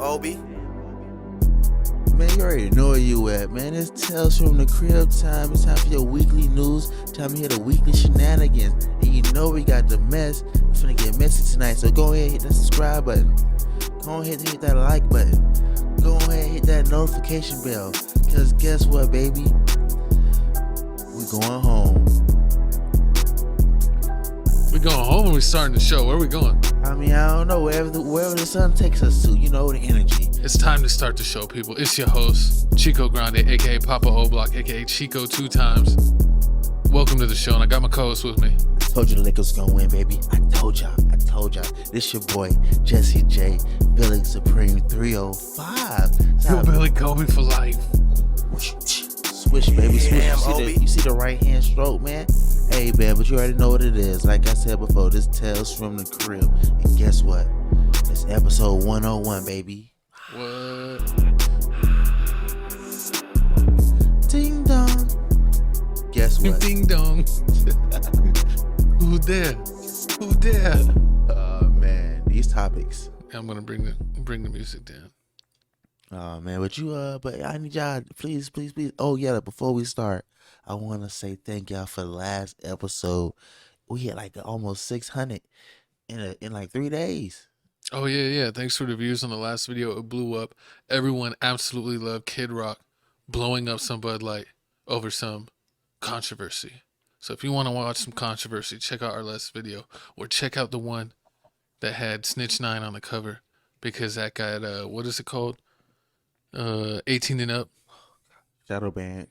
Obi. Man, you already know where you at, man. It's Tales from the Crib time. It's time for your weekly news. Time to hear the weekly shenanigans. And you know we got the mess. We're finna get messy tonight. So go ahead and hit that subscribe button. Go ahead and hit that like button. Go ahead and hit that notification bell. Cause guess what, baby? We going home. We going home or we starting the show? Where are we going? I mean, I don't know. Wherever the sun takes us to, you know, the energy. It's time to start the show, people. It's your host, Chico Grande, aka Papa O-Block, aka Chico 2 times. Welcome to the show, and I got my co-host with me. I told you the Lakers gonna win, baby. I told y'all. This your boy, Jesse J, Billy Supreme 305. Yo, Billy Kobe for life. Swish, baby, swish. You see the right hand stroke, man? Hey, man, but you already know what it is. Like I said before, this Tales from the Crib. And guess what? It's episode 101, baby. What? Ding dong. Guess what? Ding dong. Who there? Who there? Man, these topics. I'm gonna bring the music down. Oh man, but I need y'all, please. Oh yeah, before we start, I want to say thank y'all for the last episode. We hit like almost 600 in like 3 days. Oh yeah. Thanks for the views on the last video. It blew up. Everyone absolutely loved Kid Rock blowing up some Bud Light over some controversy. So if you want to watch some controversy, check out our last video, or check out the one that had Snitch 9 on the cover, because that got what is it called? 18 and up. Shadow band.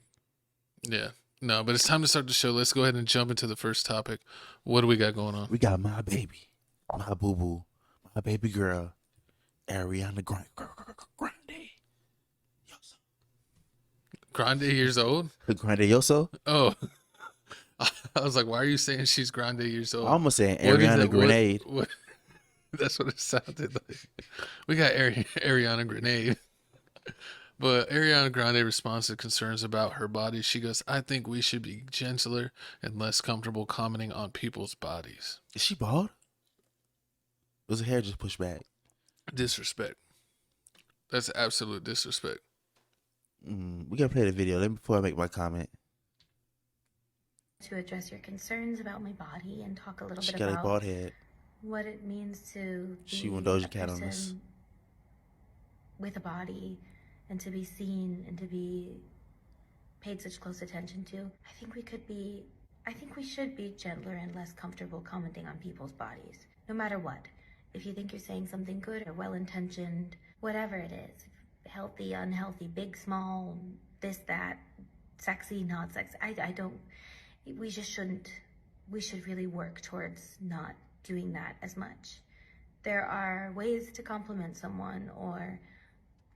Yeah. No, but it's time to start the show. Let's go ahead and jump into the first topic. What do we got going on? We got my baby, my boo-boo, my baby girl, Ariana Grande. Grande years old? Grande Yoso? Oh. I was like, why are you saying she's Grande years old? I'm almost saying Ariana Grenade. What? That's what it sounded like. We got Ariana Grenade. But Ariana Grande responds to concerns about her body. She goes, I think we should be gentler and less comfortable commenting on people's bodies. Is she bald? Was her hair just pushed back? Disrespect. That's absolute disrespect. We gotta play the video before I make my comment. To address your concerns about my body and talk a little bit She got a about bald head. what it means to be She went Doja a Cat on this. person with a body and to be seen and to be paid such close attention to. I think we should be gentler and less comfortable commenting on people's bodies, no matter what. If you think you're saying something good or well-intentioned, whatever it is, healthy, unhealthy, big, small, this, that, sexy, not sexy, we just shouldn't. We should really work towards not doing that as much. There are ways to compliment someone or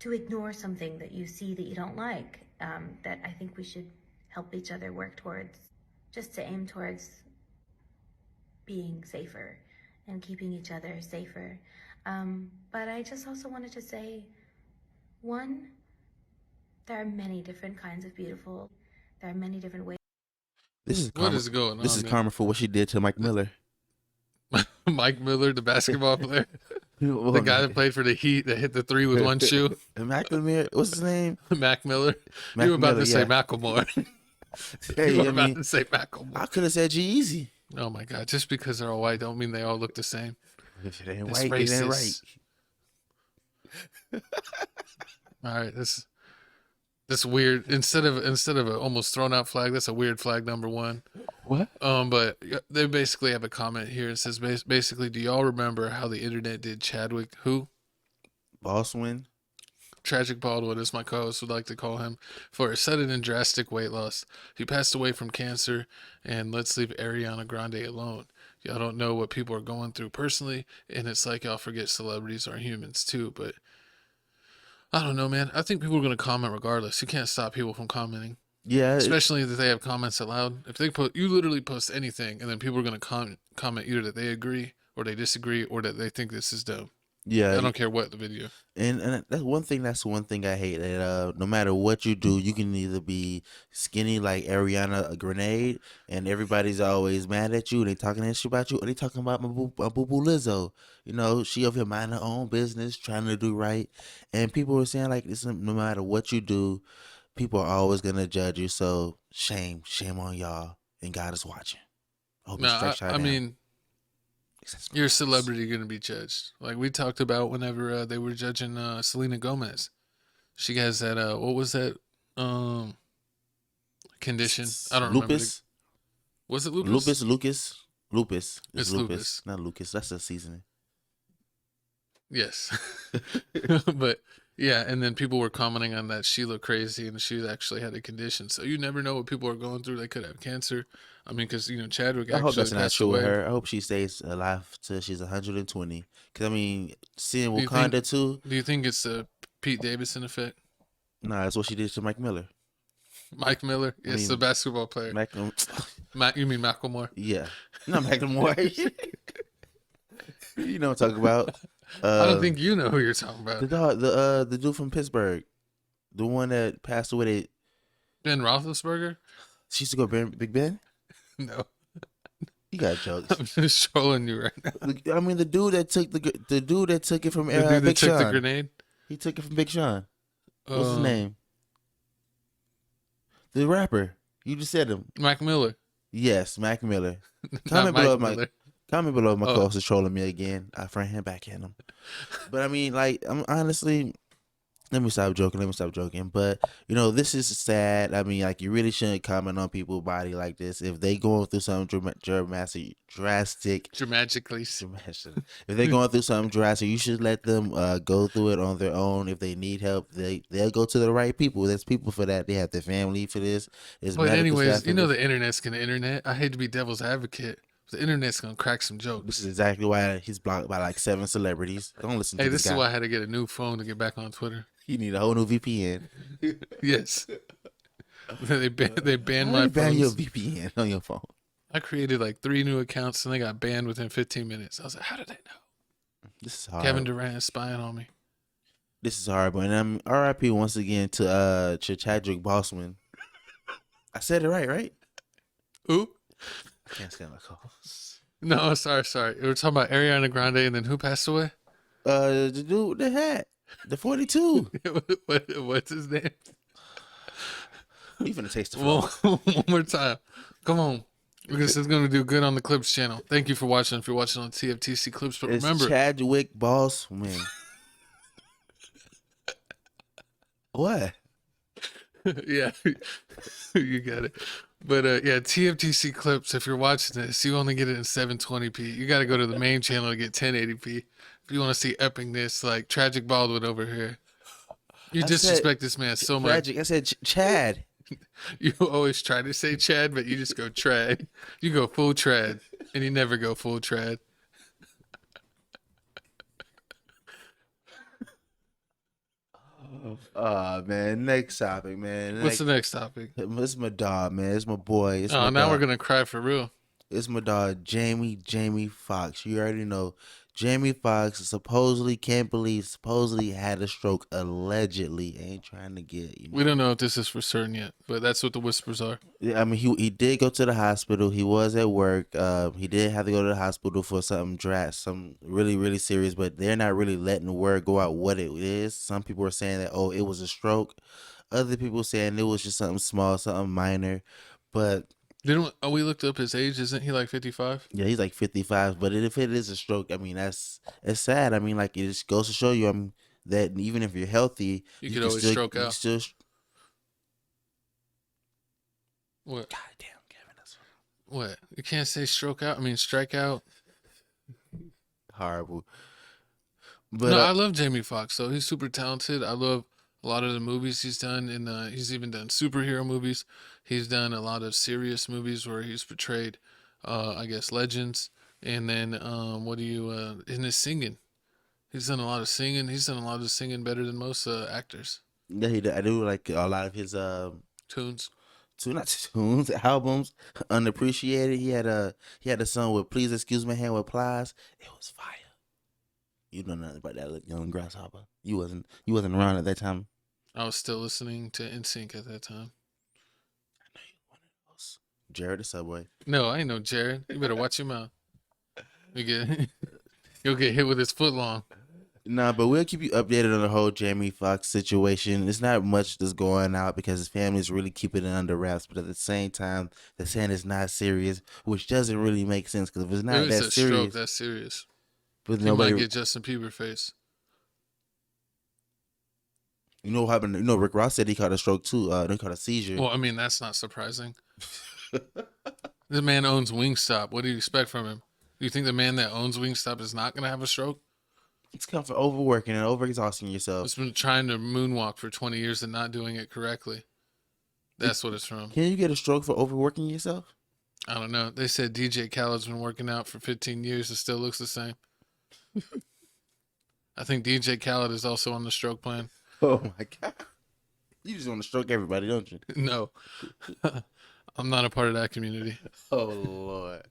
to ignore something that you see that you don't like, that I think we should help each other work towards, just to aim towards being safer and keeping each other safer. But I just also wanted to say, one, there are many different kinds of beautiful. There are many different ways. This is karma. What is going on? This is man? karma for what she did to Mike Miller. Mike Miller, the basketball player. The guy that played for the Heat that hit the three with one shoe. Mac Miller, what's his name? Mac Miller. Mac You were about Miller, to say yeah. Macklemore. Hey, You were I about mean, to say Macklemore. I could have said G-Eazy. Oh my God! Just because they're all white don't mean they all look the same. If it ain't It's white, it ain't right. racist. All right, this weird. Instead of a almost thrown out flag, that's a weird flag number one. What? But they basically have a comment here. It says basically, do y'all remember how the internet did Chadwick who? Baldwin. Tragic Baldwin, as my co-host would like to call him, for a sudden and drastic weight loss. He passed away from cancer, and let's leave Ariana Grande alone. Y'all don't know what people are going through personally, and it's like y'all forget celebrities are humans too, but I don't know, man. I think people are going to comment regardless. You can't stop people from commenting. Yeah. Especially if they have comments allowed. If they you literally post anything, and then people are going to comment either that they agree, or they disagree, or that they think this is dumb. Yeah, I don't care what the video. and that's one thing. That's one thing I hate. That no matter what you do, you can either be skinny like Ariana Grenade, and everybody's always mad at you. They talking that shit about you, or they talking about my boo boo Lizzo. You know, she over here minding her own business, trying to do right, and people were saying like, this, no matter what you do, people are always gonna judge you. So shame on y'all, and God is watching. I hope he No, strikes y'all I down. mean, you're a celebrity going to be judged. Like we talked about whenever they were judging Selena Gomez. She has that what was that condition? I don't remember. Lupus. Was it lupus? Lupus. It's lupus. Not Lucas. That's a seasoning. Yes. But yeah, and then people were commenting on that she looked crazy and she actually had a condition. So you never know what people are going through. They could have cancer. I mean, because Chadwick I hope actually that's not passed true with away. her. I hope she stays alive till she's 120. Because, I mean, seeing Do you think- Wakanda too, Do you think it's the Pete Davidson effect? nah, that's what she did to Mike Miller. Mike Miller? Yes, mean, the basketball player. You mean Macklemore? Yeah. Not Macklemore. You know what I'm talking about. I don't think you know who you're talking about. The dude from Pittsburgh. The one that passed away. Ben Roethlisberger? She used to go Big Ben? No. You got jokes. I'm just trolling you right now. I mean, the dude that took it from The dude that Big took the Sean. grenade? He took it from Big Sean. What's his name? The rapper. You just said him. Mac Miller. Yes, Mac Miller. Not Comment Mike below Miller. comment below if my Oh. co-host is trolling me again. I front him, back at him. But I mean, like, I'm honestly, let me stop joking. But this is sad. I mean, like, you really shouldn't comment on people's body like this. If they going through something drastic, if they're going through something drastic, you should let them go through it on their own. If they need help, they'll go to the right people. There's people for that. They have their family for this. There's But medical anyways, staff for this. the internet's gonna internet. I hate to be devil's advocate. The internet's gonna crack some This jokes. is exactly why he's blocked by like 7 celebrities. Don't listen to Hey, this this guy. is why I had to get a new phone to get back on Twitter. You need a whole new VPN. Yes. They banned How my you ban your phones. VPN on your phone? I created like 3 new accounts and they got banned within 15 minutes. I was like, how did they know? This is hard. Kevin Durant is spying on me. This is horrible. And I'm RIP once again to Chadwick Boseman. I said it right? Who? I can't stand my calls. No, sorry. We were talking about Ariana Grande and then who passed away? The dude with the hat. The 42. What's his name? You finna taste the Well, phone. one more time. Come on. Because it's going to do good on the Clips channel. Thank you for watching if you're watching on TFTC Clips. But It's remember, Chadwick Boseman. What? yeah, you got it. But yeah, TFTC Clips, if you're watching this, you only get it in 720p. You got to go to the main channel to get 1080p. If you want to see epicness like Tragic Baldwin over here. You I disrespect this man so much. Tragic. I said Chad. You always try to say Chad, but you just go trad. You go full trad, and you never go full trad. Man. Next topic, man. What's the next topic? It's my dog, man. It's my boy. It's Oh, my now dog. we're going to cry for real. It's my dog, Jamie Foxx. You already know. Jamie Foxx supposedly had a stroke. Allegedly. Ain't trying to get, We don't know if this is for certain yet, but that's what the whispers are. Yeah, I mean, he did go to the hospital. He was at work. He did have to go to the hospital for something really, really serious, but they're not really letting the word go out what it is. Some people are saying that, it was a stroke. Other people saying it was just something small, something minor. But we looked up his age? Isn't he like 55? yeah, he's like 55. But if it is a stroke, I mean, it's sad. I mean, like, it just goes to show you, that even if you're healthy, You could can always stroke out. What? God damn, Kevin, that's What? You can't say stroke out? I mean, strike out? horrible. But No, I love Jamie Foxx, though. He's super talented. I love a lot of the movies he's done, and he's even done superhero movies. He's done a lot of serious movies where he's portrayed, I guess, legends. And then, in his singing, he's done a lot of singing. He's done a lot of singing better than most actors. yeah, I do like a lot of his Tunes. albums. Unappreciated. He had a song with "Please Excuse My Hand with Plies." It was fire. You know nothing about that young grasshopper. You wasn't around at that time. I was still listening to NSYNC at that time. I know you one of those. Jared the Subway. No, I ain't no Jared. You better watch your mouth. You'll get hit with his foot long. Nah, but we'll keep you updated on the whole Jamie Foxx situation. It's not much that's going out because his family's really keeping it under wraps. But at the same time, they're saying it's not serious, which doesn't really make sense because if it's not It was that a serious, stroke that's serious. but He nobody, might get Justin Bieber face. you know what happened? You know, Rick Ross said he caught a stroke too. They caught a seizure. Well, I mean, that's not surprising. The man owns Wingstop. What do you expect from him? Do you think the man that owns Wingstop is not going to have a stroke? It's come from overworking and overexhausting yourself. It's been trying to moonwalk for 20 years and not doing it correctly. That's what it's from. Can you get a stroke for overworking yourself? I don't know. They said DJ Khaled's been working out for 15 years and still looks the same. I think DJ Khaled is also on the stroke plan. Oh my God. You just want to stroke everybody, don't you? No. I'm not a part of that community. Oh Lord.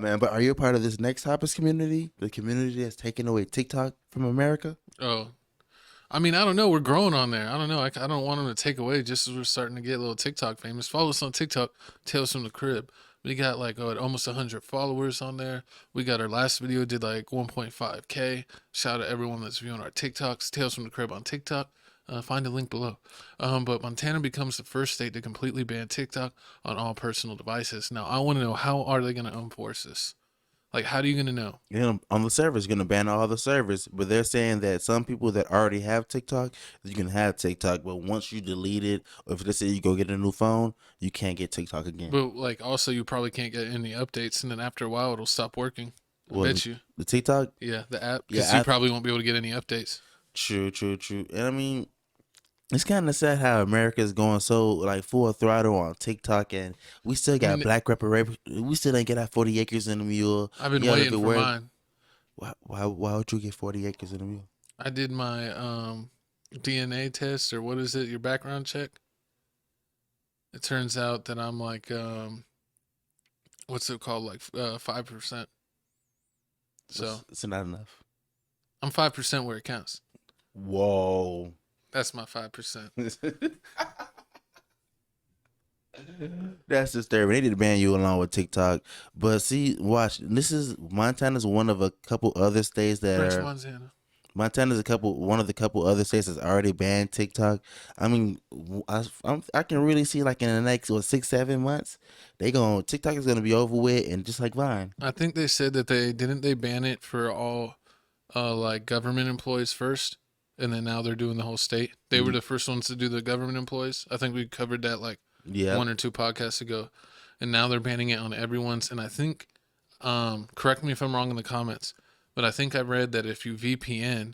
Man, but are you a part of this next topics community? The community that's taking away TikTok from America? Oh. I mean, I don't know. We're growing on there. I don't know. I don't want them to take away just as we're starting to get a little TikTok famous. Follow us on TikTok, Tales from the Crib. We got like almost 100 followers on there. We got our last video did like 1.5K. Shout out to everyone that's viewing our TikToks, Tales from the Crib on TikTok. Find the link below. But Montana becomes the first state to completely ban TikTok on all personal devices. Now, I want to know, how are they going to enforce this? Like, how are you going to know? On the servers, going to ban all the servers, but they're saying that some people that already have TikTok, you can have TikTok, but once you delete it, or if they say you go get a new phone, you can't get TikTok again. But like, also, you probably can't get any updates, and then after a while, it'll stop working. I bet you. The TikTok? Yeah, the app. Because you probably won't be able to get any updates. True. And I mean, it's kind of sad how America is going so like full throttle on TikTok, and we still got black reparation. We still didn't get our 40 acres in the mule. I've been waiting for mine. Why would you get 40 acres in the mule? I did my DNA test, or what is it? Your background check. It turns out that I'm like, what's it called? Like 5%. So it's not enough. I'm 5% where it counts. Whoa. That's my 5%. That's disturbing. They need to ban you along with TikTok. But see, watch. Montana's one of a couple other states that French are. Montana. Montana's one of the couple other states that's already banned TikTok. I mean, I can really see like in the next 6-7 months, TikTok is gonna be over with, and just like Vine. I think they said that they ban it for all like government employees first. And then now they're doing the whole state. They were the first ones to do the government employees. I think we covered that like 1 or 2 podcasts ago. And now they're banning it on everyone's. And I think, correct me if I'm wrong in the comments, but I think I read that if you VPN,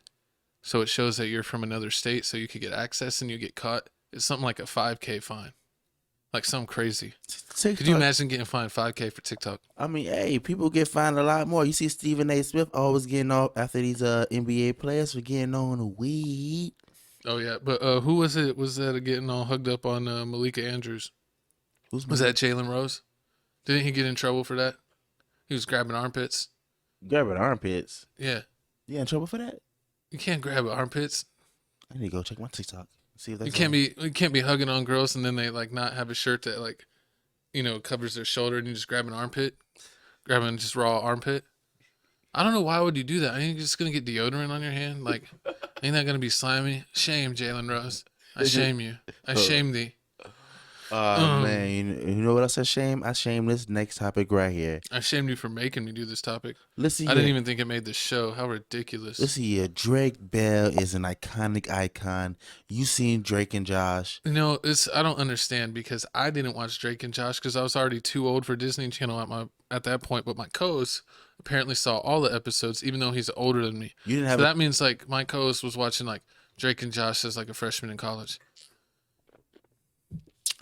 so it shows that you're from another state, so you could get access and you get caught, it's something like a 5K fine. Like something crazy. TikTok. Could you imagine getting fined 5K for TikTok? I mean, hey, people get fined a lot more. You see Stephen A. Smith always getting off after these NBA players for getting on the weed. Oh, yeah. But who was it? Was that getting all hugged up on Malika Andrews? Was that Jalen Rose? Didn't he get in trouble for that? He was grabbing armpits. Grabbing armpits? Yeah. You in trouble for that? You can't grab armpits. I need to go check my TikTok. See if that's you can't be hugging on girls and then they like not have a shirt that like, covers their shoulder, and you just grab an armpit, grabbing just raw armpit. I don't know, why would you do that? Ain't you just gonna get deodorant on your hand? Like, ain't that gonna be slimy? Shame, Jalen Rose. I shame you. I shame thee. Man, you know what else I shame? I shame this next topic right here. I shamed you for making me do this topic. Listen, I didn't even think it made the show. How ridiculous. Listen here, Drake Bell is an iconic icon. You seen Drake and Josh? No, I don't understand, because I didn't watch Drake and Josh because I was already too old for Disney Channel at that point. But my co-host apparently saw all the episodes, even though he's older than me. You didn't have. So that means like my co-host was watching like Drake and Josh as like a freshman in college.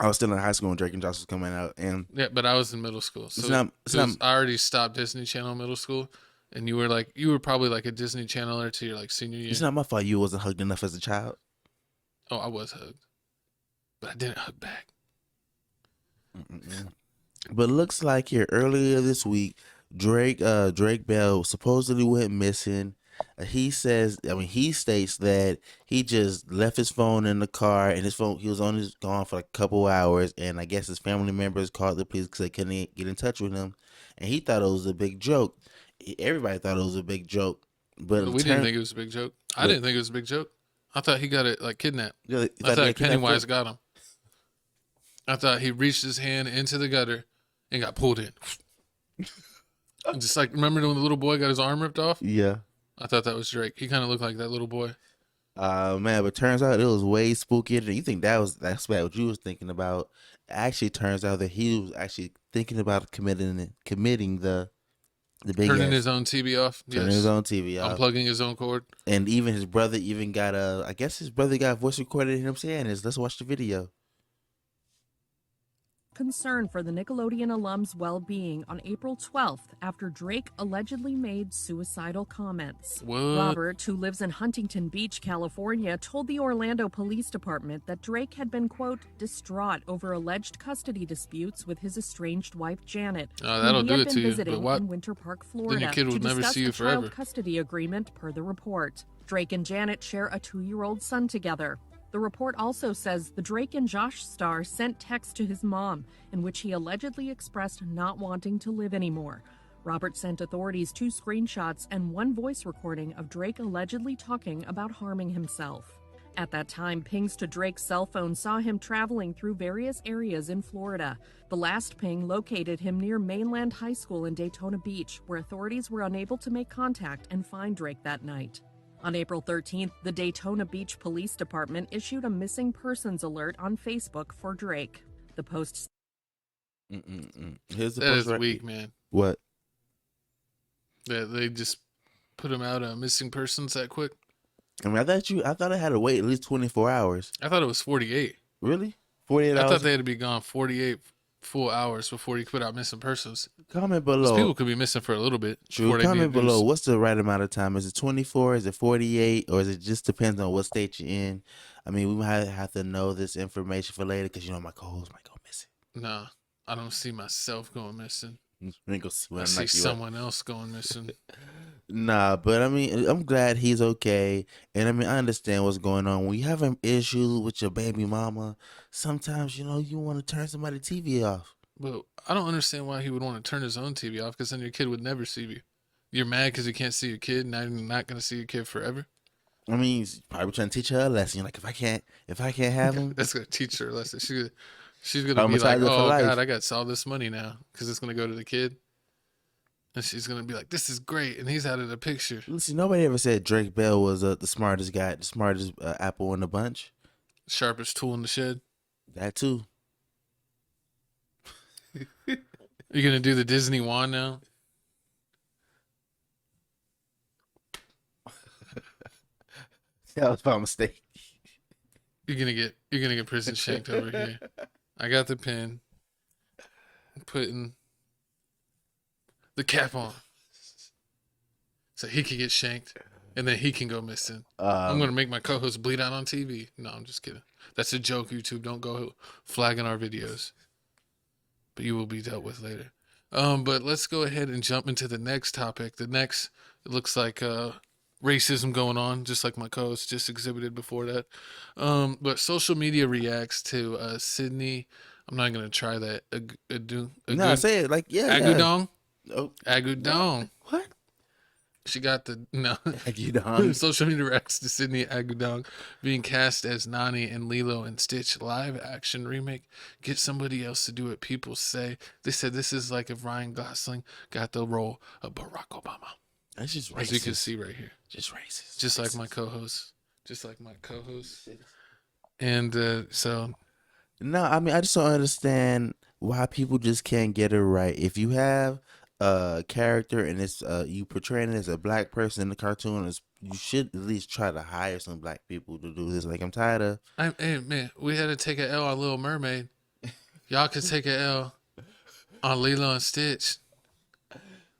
I was still in high school when Drake and Josh was coming out, and yeah, but I was in middle school, so I already stopped Disney Channel in middle school, and you were probably like a Disney Channeler to your like senior year. It's not my fault you wasn't hugged enough as a child. Oh, I was hugged, but I didn't hug back. But looks like here earlier this week, Drake Bell supposedly went missing. He says, I mean, he states that he just left his phone in the car, and his phone, he was on his gone for like a couple hours, and I guess his family members called the police because they couldn't get in touch with him, and he thought it was a big joke. Everybody thought it was a big joke, but We didn't think it was a big joke. I didn't think it was a big joke. I thought he got it like kidnapped. I thought Pennywise got him. I thought he reached his hand into the gutter and got pulled in. Just like, remember when the little boy got his arm ripped off? Yeah. I thought that was Drake. He kind of looked like that little boy. Man, but turns out it was way spookier. You think that's what you was thinking about? Actually, turns out that he was actually thinking about committing the big Turning his own TV off. Turning his own TV off. Unplugging his own cord. And even his brother even got I guess his brother got voice recorded him saying this. Let's watch the video. Concern for the Nickelodeon alum's well-being on April 12th after Drake allegedly made suicidal comments. What? Robert, who lives in Huntington Beach, California, told the Orlando Police Department that Drake had been, quote, distraught over alleged custody disputes with his estranged wife, Janet, that'll do it to you. visiting But what? in Winter Park, Florida, Then your kid will to never discuss see you the forever. child custody agreement per the report. Drake and Janet share a 2-year-old son together. The report also says the Drake and Josh star sent texts to his mom in which he allegedly expressed not wanting to live anymore. Robert sent authorities 2 screenshots and 1 voice recording of Drake allegedly talking about harming himself. At that time, pings to Drake's cell phone saw him traveling through various areas in Florida. The last ping located him near Mainland High School in Daytona Beach, where authorities were unable to make contact and find Drake that night. On April 13th, the Daytona Beach Police Department issued a missing persons alert on Facebook for Drake. The post. Here's the That post is weak, man. What? That they just put him out missing persons that quick. I mean, I thought I had to wait at least 24 hours. I thought it was 48. Really? 48 hours? I thought they had to be gone 48 full hours before you put out missing persons. Comment 'Cause below. people could be missing for a little bit. True. Comment below. What's the right amount of time? Is it 24? Is it 48? Or is it just depends on what state you're in? I mean, we might have to know this information for later because, my co-host might go missing. Nah, I don't see myself going missing. I see someone else going missing. Nah, but I mean, I'm glad he's okay. And I mean, I understand what's going on. When you have an issue with your baby mama, sometimes, you want to turn somebody's TV off. But I don't understand why he would want to turn his own TV off because then your kid would never see you. You're mad because you can't see your kid. Now you're not going to see your kid forever. I mean, he's probably trying to teach her a lesson. Like, if I can't have him. That's going to teach her a lesson. She's going to be like, oh, God, I got all this money now because it's going to go to the kid. And she's going to be like, this is great. And he's out of the picture. Listen, nobody ever said Drake Bell was the smartest guy, the smartest apple in the bunch. Sharpest tool in the shed. That too. You're going to do the Disney wand now? That was my mistake. You're gonna get prison shanked over here. I got the pen. I'm putting the cap on. So he can get shanked and then he can go missing. I'm gonna make my co-host bleed out on TV. No, I'm just kidding. That's a joke, YouTube. Don't go flagging our videos. But you will be dealt with later. But let's go ahead and jump into the next topic. It looks like racism going on, just like my co-host just exhibited before that. But social media reacts to Sydney. I'm not gonna try that. Say it like Agudong. Yeah. Oh, Agudong. what? She got the no. Agudong. Social media reacts to Sydney Agudong being cast as Nani in Lilo and Stitch live action remake. Get somebody else to do it. People say they said this is like if Ryan Gosling got the role of Barack Obama. That's just racist. As you can see right here. Just racist. Just racist. like my co-host. And so. No, I mean, I just don't understand why people just can't get it right. If you have a character and it's you portraying it as a black person in the cartoon, you should at least try to hire some black people to do this. Like, I'm tired of. Hey, man, we had to take an L on Little Mermaid. Y'all could take an L on Lilo and Stitch.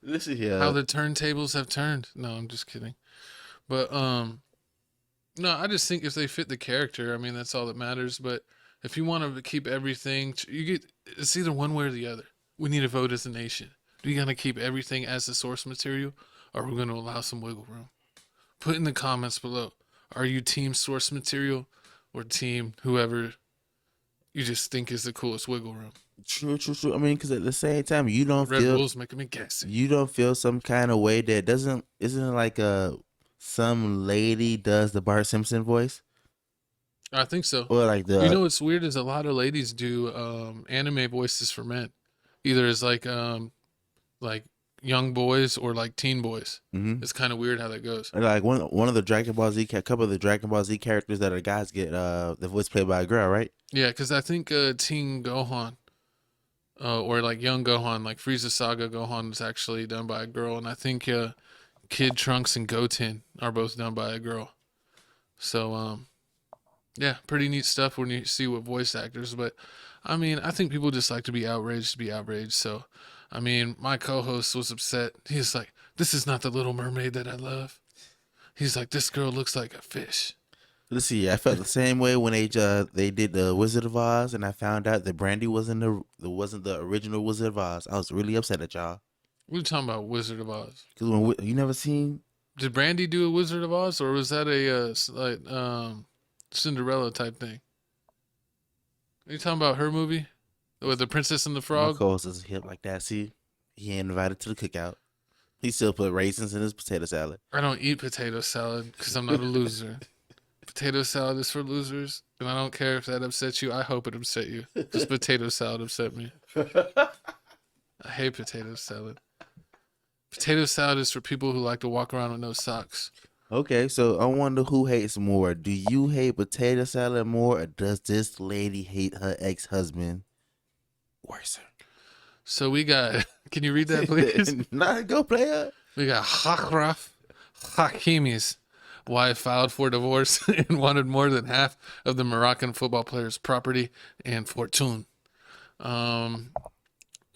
Listen here. How the turntables have turned. No, I'm just kidding. But no, I just think if they fit the character, I mean, that's all that matters. But if you want to keep everything, it's either one way or the other. We need a vote as a nation. Do you gonna keep everything as the source material, or are we gonna allow some wiggle room? Put in the comments below. Are you team source material or team whoever you just think is the coolest wiggle room? True. I mean, because at the same time, you don't Red feel Bull's making me gassy. you don't feel some kind of way that isn't it like some lady does the Bart Simpson voice, I think so. or like You know what's weird is a lot of ladies do anime voices for men, either as like young boys or like teen boys. It's kind of weird how that goes. like one of the Dragon Ball Z, a couple of the Dragon Ball Z characters that are guys get the voice played by a girl, right? Yeah, because I think Teen Gohan, or like Young Gohan, like Frieza Saga Gohan is actually done by a girl, and I think Kid Trunks and Goten are both done by a girl. So yeah, pretty neat stuff when you see what voice actors. But I mean, I think people just like to be outraged. So I mean, my co-host was upset. He's like, "This is not the Little Mermaid that I love." He's like, "This girl looks like a fish." Let's see. I felt the same way when they did the Wizard of Oz, and I found out that Brandy wasn't the original Wizard of Oz. I was really upset at y'all. What are you talking about, Wizard of Oz? Because when you never seen. Did Brandy do a Wizard of Oz, or was that a Cinderella type thing? Are you talking about her movie with the Princess and the Frog? My co-host is hip like that. See, he ain't invited to the cookout. He still put raisins in his potato salad. I don't eat potato salad because I'm not a loser. Potato salad is for losers, and I don't care if that upsets you. I hope it upset you, because potato salad upset me. I hate potato salad. Potato salad is for people who like to walk around with no socks. Okay, so I wonder who hates more. Do you hate potato salad more, or does this lady hate her ex-husband worse? So we got, can you read that, please? Nah, go play it. We got Hakimi's wife filed for divorce and wanted more than half of the Moroccan football player's property and fortune.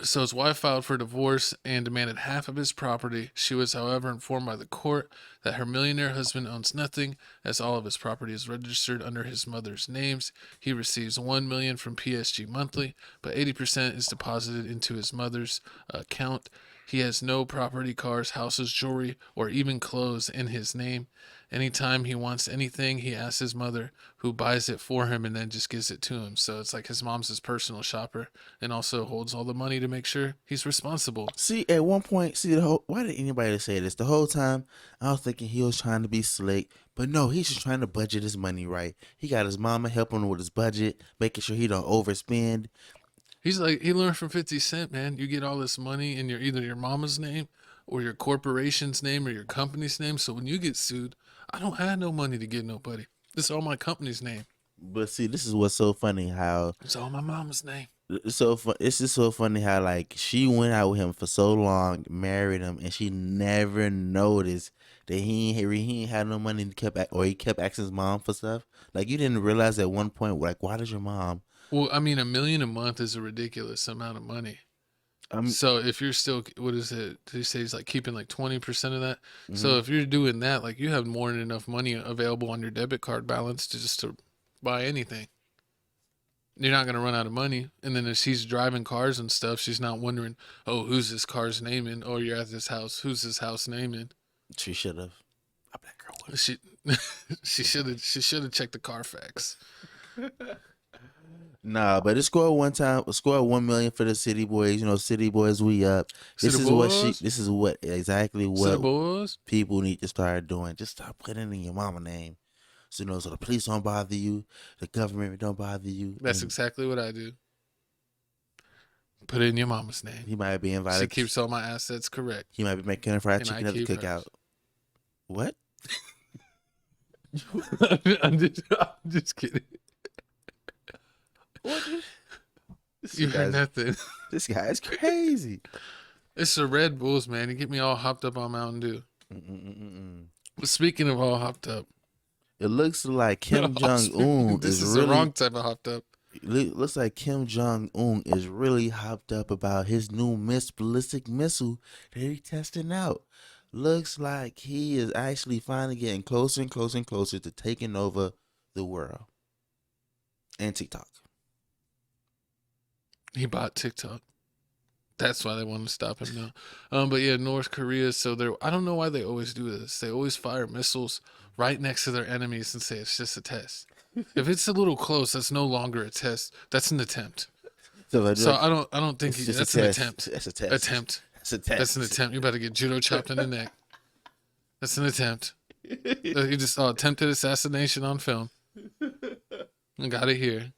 So his wife filed for divorce and demanded half of his property. She was, however, informed by the court that her millionaire husband owns nothing, as all of his property is registered under his mother's names. He receives $1 million from PSG monthly, but 80% is deposited into his mother's account. He has no property, cars, houses, jewelry, or even clothes in his name. Anytime he wants anything, he asks his mother, who buys it for him and then just gives it to him. So it's like his mom's his personal shopper and also holds all the money to make sure he's responsible. See, at one point, why did anybody say this? The whole time, I was thinking he was trying to be slick, but no, he's just trying to budget his money right. He got his mama helping him with his budget, making sure he don't overspend. He's like, he learned from 50 Cent, man. You get all this money in either your mama's name or your corporation's name or your company's name. So when you get sued, I don't have no money to give nobody. This is all my company's name. But see, this is what's so funny how it's all my mama's name. It's just so funny how like she went out with him for so long, married him, and she never noticed that he ain't had no money. He kept asking his mom for stuff. Like, you didn't realize at one point, like, why does your mom? Well, I mean, $1 million a month is a ridiculous amount of money. So if you're still, what is it? Did he say he's like keeping like 20% of that? Mm-hmm. So if you're doing that, like, you have more than enough money available on your debit card balance to buy anything. You're not going to run out of money. And then if she's driving cars and stuff, she's not wondering, oh, who's this car's name in? Oh, you're at this house. Who's this house name in? She should have. I bet girl would. She should have checked the Carfax. Nah, but it scored one time. Scored 1 million for the City Boys. You know, City Boys, we up. This is exactly what people need to start doing. Just start putting in your mama name. So, you know, so the police don't bother you, the government don't bother you. That's exactly what I do. Put it in your mama's name. He might be invited. She keeps all my assets correct. He might be making fried chicken at the cookout. What? I'm just kidding. You heard nothing. This guy's crazy. It's the Red Bulls, man. You get me all hopped up on Mountain Dew. But speaking of all hopped up, it looks like Kim Jong-un this is really, the wrong type of hopped up. It looks like Kim Jong-un is really hopped up about his new ballistic missile that he's testing out. Looks like he is actually finally getting closer and closer and closer to taking over the world. And TikTok. He bought TikTok. That's why they want to stop him now. But yeah, North Korea. So I don't know why they always do this. They always fire missiles right next to their enemies and say it's just a test. If it's a little close, that's no longer a test. That's an attempt. So I don't think that's an attempt. That's a test. Attempt. That's a test. That's an attempt. You better get judo chopped in the neck. That's an attempt. You just saw attempted assassination on film. I got it here.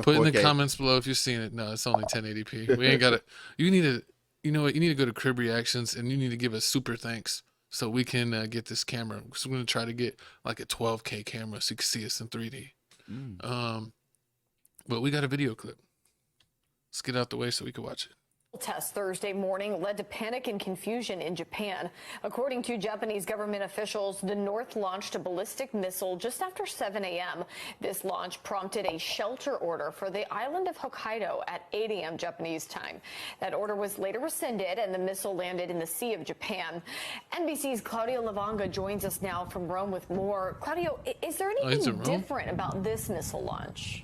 Put in the comments below if you've seen it. No, it's only 1080p. We ain't got it. You know what? You need to go to Crib Reactions and you need to give us super thanks so we can get this camera. So we're gonna try to get like a 12K camera so you can see us in 3D. But we got a video clip. Let's get out the way so we can watch it. Test Thursday morning led to panic and confusion in Japan. According to Japanese government officials, the North launched a ballistic missile just after 7 a.m. This launch prompted a shelter order for the island of Hokkaido at 8 a.m. Japanese time. That order was later rescinded and the missile landed in the Sea of Japan. NBC's Claudio Lavanga joins us now from Rome with more. Claudio, is there anything different about this missile launch?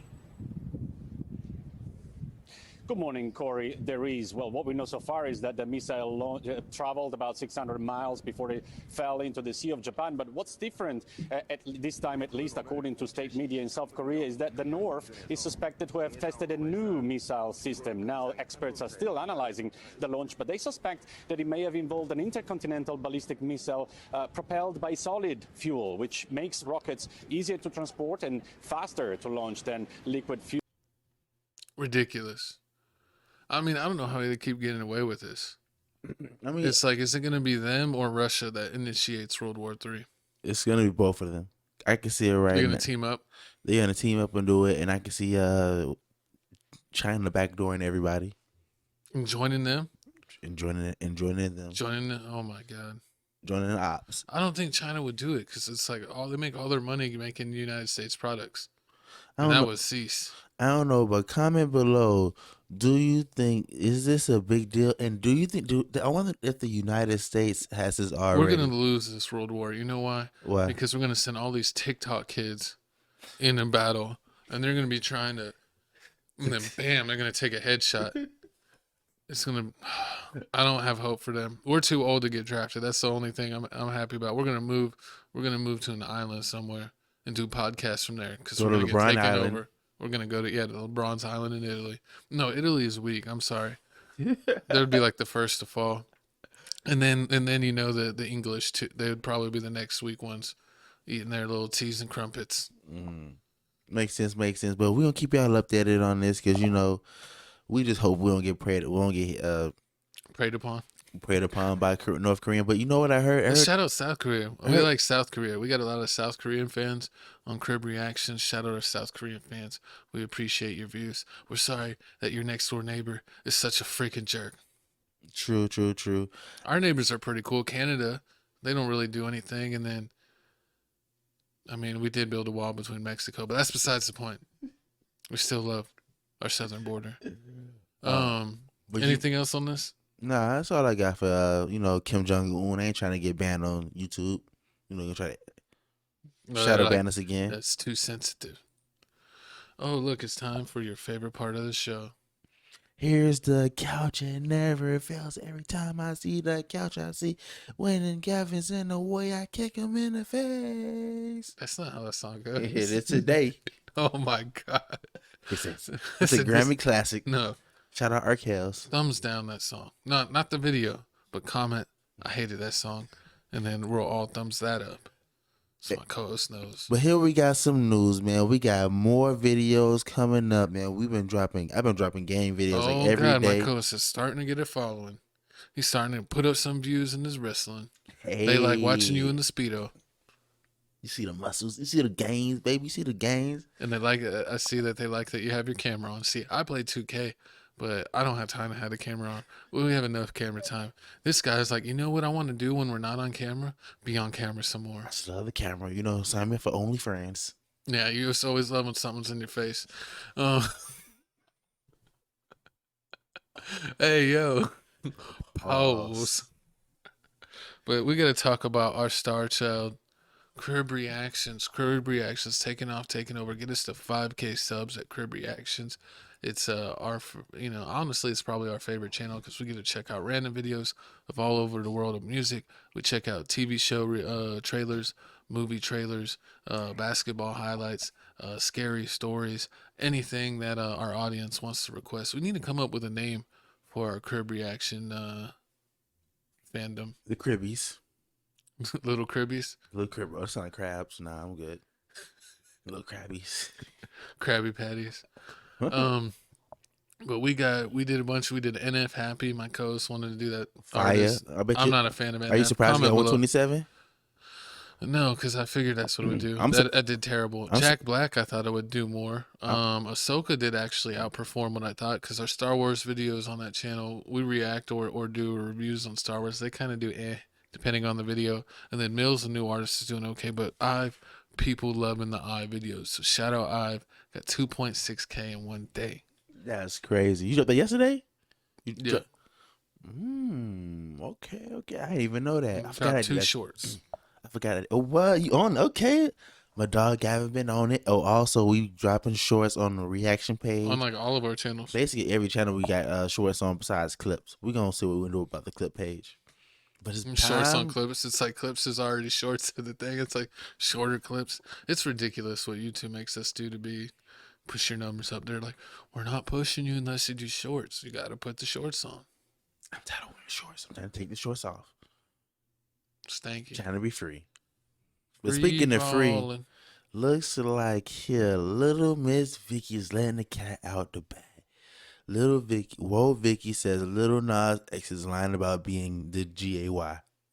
Good morning, Corey. There is. Well, what we know so far is that the missile traveled about 600 miles before it fell into the Sea of Japan. But what's different at this time, at least according to state media in South Korea, is that the North is suspected to have tested a new missile system. Now, experts are still analyzing the launch, but they suspect that it may have involved an intercontinental ballistic missile propelled by solid fuel, which makes rockets easier to transport and faster to launch than liquid fuel. Ridiculous. I mean, I don't know how they keep getting away with this. I mean, it's like, is it going to be them or Russia that initiates World War III? It's going to be both of them. I can see it right now. They're going to team up? They're going to team up and do it, and I can see China backdooring everybody. And joining them? And joining them. Joining them? Oh, my God. Joining the ops. I don't think China would do it because it's like they make all their money making United States products. And that would cease. I don't know, but comment below. Do you think, is this a big deal? And do you think, I wonder if the United States has this already. We're going to lose this world war. You know why? Why? Because we're going to send all these TikTok kids in a battle, and they're going to be trying to, and then bam, they're going to take a headshot. It's going to, I don't have hope for them. We're too old to get drafted. That's the only thing I'm happy about. We're going to move to an island somewhere and do podcasts from there because we're going to get taken over. We're going to go to, the LeBron's Island in Italy. No, Italy is weak. I'm sorry. That would be like the first to fall. And then you know, the English, too, they would probably be the next weak ones eating their little teas and crumpets. Makes sense. But we're going to keep y'all updated on this because, you know, we just hope we don't get preyed upon by North Korea. But you know what I heard? Shout out South Korea. We like South Korea. We got a lot of South Korean fans on Crib Reactions. Shout out our South Korean fans. We appreciate your views. We're sorry that your next door neighbor is such a freaking jerk. True. Our neighbors are pretty cool. Canada, they don't really do anything. And then, I mean, we did build a wall between Mexico, but that's besides the point. We still love our southern border. Anything else on this? Nah, that's all I got for Kim Jong-un. I ain't trying to get banned on YouTube. You know, gonna try to shadow ban us again. That's too sensitive. Oh, look, it's time for your favorite part of the show. Here's the couch, it never fails. Every time I see the couch, I see when Gavin's in the way, I kick him in the face. That's not how that song goes. It is today. Oh my God. It's a Grammy classic. No. Shout out Arkels. Thumbs down that song. Not the video, but comment, I hated that song. And then we'll all thumbs that up. So my co-host knows. But here we got some news, man. We got more videos coming up, man. I've been dropping game videos every day. My co-host is starting to get a following. He's starting to put up some views in his wrestling. Hey. They like watching you in the Speedo. You see the muscles. You see the gains, baby. You see the gains. And they like, I see that they like that you have your camera on. See, I play 2K. But I don't have time to have the camera on. We have enough camera time. This guy's like, you know what I want to do when we're not on camera? Be on camera some more. I just love the camera. You know, sign me up for OnlyFans. Yeah, you just always love when something's in your face. Hey, yo. Pause. But we got to talk about our star child. Crib Reactions taking off, taking over. Get us to 5K subs at Crib Reactions. It's honestly, it's probably our favorite channel because we get to check out random videos of all over the world of music. We check out TV show trailers, movie trailers, basketball highlights, scary stories, anything that our audience wants to request. We need to come up with a name for our crib reaction fandom. The Cribbies. Little Cribbies. Little crib. Oh, it's not like crabs. Nah, I'm good. Little crabbies. Krabby Patties. But we did a bunch. We did NF Happy. My co-host wanted to do that. Fire. Artist. I bet I'm you, not a fan of NF. Are you surprised you got Comment below. 127? No, because I figured that's what it would do. I did terrible. Jack Black, I thought it would do more. Ahsoka did actually outperform what I thought because our Star Wars videos on that channel, we react or do reviews on Star Wars. They kind of do depending on the video. And then Mills, the new artist, is doing okay. But people loving the IVE videos. So shout out IVE. Got 2.6K in one day. That's crazy. You dropped that yesterday? Yeah. Okay. I didn't even know that. I forgot Dropped 2 shorts. I forgot it. Oh, what? You on? Okay. My dog Gavin been on it. Oh, also we dropping shorts on the reaction page. On like all of our channels. Basically every channel we got shorts on besides clips. We're gonna see what we can do about the clip page. But it's shorts on clips. It's like clips is already shorts of the thing. It's like shorter clips. It's ridiculous what YouTube makes us do to be push your numbers up. They're like, we're not pushing you unless you do shorts. You got to put the shorts on. I'm tired of wearing shorts. I'm trying to take the shorts off. Stanky. Trying to be free. But speaking of free, looks like here, little Miss Vicky's letting the cat out the bag. Vicky says Little Nas X is lying about being the GAY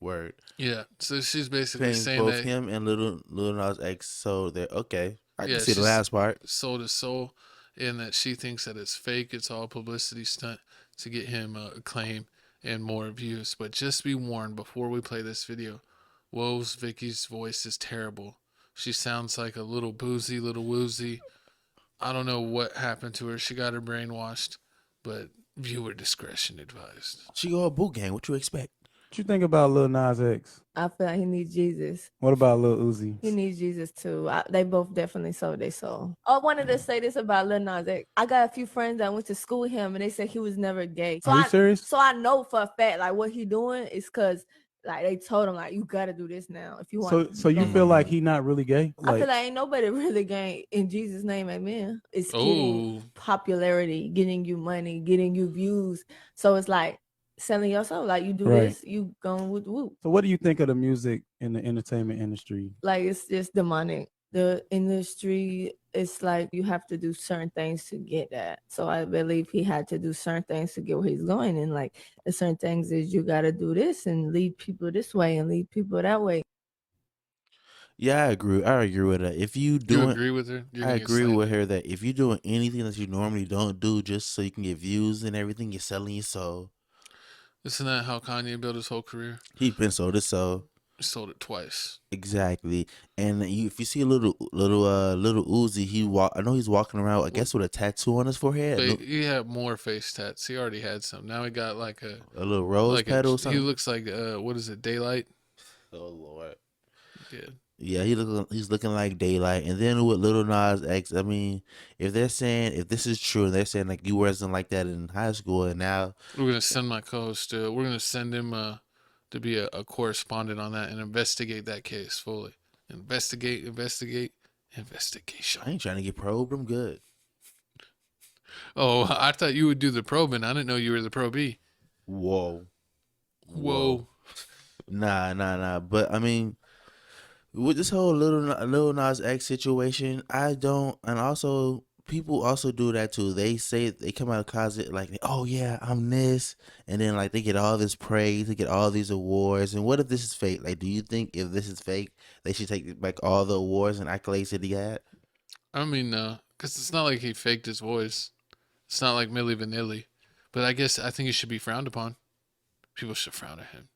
word. Yeah, so she's basically saying both that him and Little Nas X, so they're okay. I can see the last part. Sold his soul, and that she thinks that it's fake. It's all publicity stunt to get him acclaim and more views. But just be warned before we play this video. Woe's Vicky's voice is terrible. She sounds like a little boozy, little woozy. I don't know what happened to her. She got her brainwashed, but viewer discretion advised. She go a boot gang. What you expect? What you think about Lil Nas X? I feel like he needs Jesus. What about Lil Uzi? He needs Jesus too. They both definitely sold their soul. I wanted to say this about Lil Nas X. I got a few friends that went to school with him and they said he was never gay. Are you serious? So I know for a fact like what he doing is because like they told him like you gotta do this now if you want. So you feel like he not really gay? I feel like ain't nobody really gay in Jesus' name, amen. It's getting popularity, getting you money, getting you views. So it's like selling your soul. Like you do this, you going with the whoop. So what do you think of the music in the entertainment industry? Like it's just demonic. The industry, it's like you have to do certain things to get that. So I believe he had to do certain things to get where he's going. And like the certain things is you got to do this and lead people this way and lead people that way. Yeah, I agree with her. If you agree with her? I agree with her that if you're doing anything that you normally don't do just so you can get views and everything, you're selling your soul. Isn't that how Kanye built his whole career? He's been sold his soul. He sold it twice. Exactly. And if you see a little Uzi, I know he's walking around, I guess, with a tattoo on his forehead. But he had more face tats. He already had some. Now he got like a little rose petal or something. He looks like what is it, Daylight? Oh Lord. Yeah. Yeah, he's looking like Daylight. And then with Little Nas X, I mean, if this is true, and they're saying like you wasn't like that in high school, and now we're gonna send my co-host. We're gonna send him to be a correspondent on that and investigate that case fully. Investigation. I ain't trying to get probed. I'm good. Oh, I thought you would do the probing. I didn't know you were the probee. Whoa. Nah. But I mean, with this whole Lil Nas X situation, and also people also do that too. They say they come out of the closet like, oh yeah, I'm this, and then like they get all this praise, they get all these awards. And what if this is fake? Like, do you think if this is fake, they should take back all the awards and accolades that he had? I mean, because it's not like he faked his voice. It's not like Milli Vanilli. But I think he should be frowned upon. People should frown at him,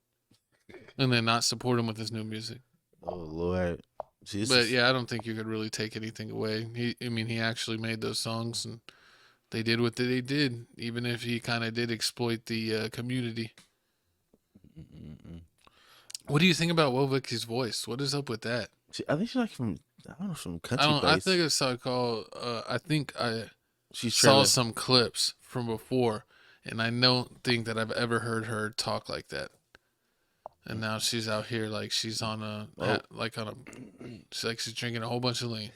and then not support him with his new music. Oh Lord. But yeah, I don't think you could really take anything away. He actually made those songs, and they did what they did, even if he kind of did exploit the community. What do you think about Woe Vicky's voice? What is up with that? I think she's like from country place. I think it's called. She's saw trailing. some clips from before, and I don't think that I've ever heard her talk like that. And now she's out here like she's on a she's like she's drinking a whole bunch of lean.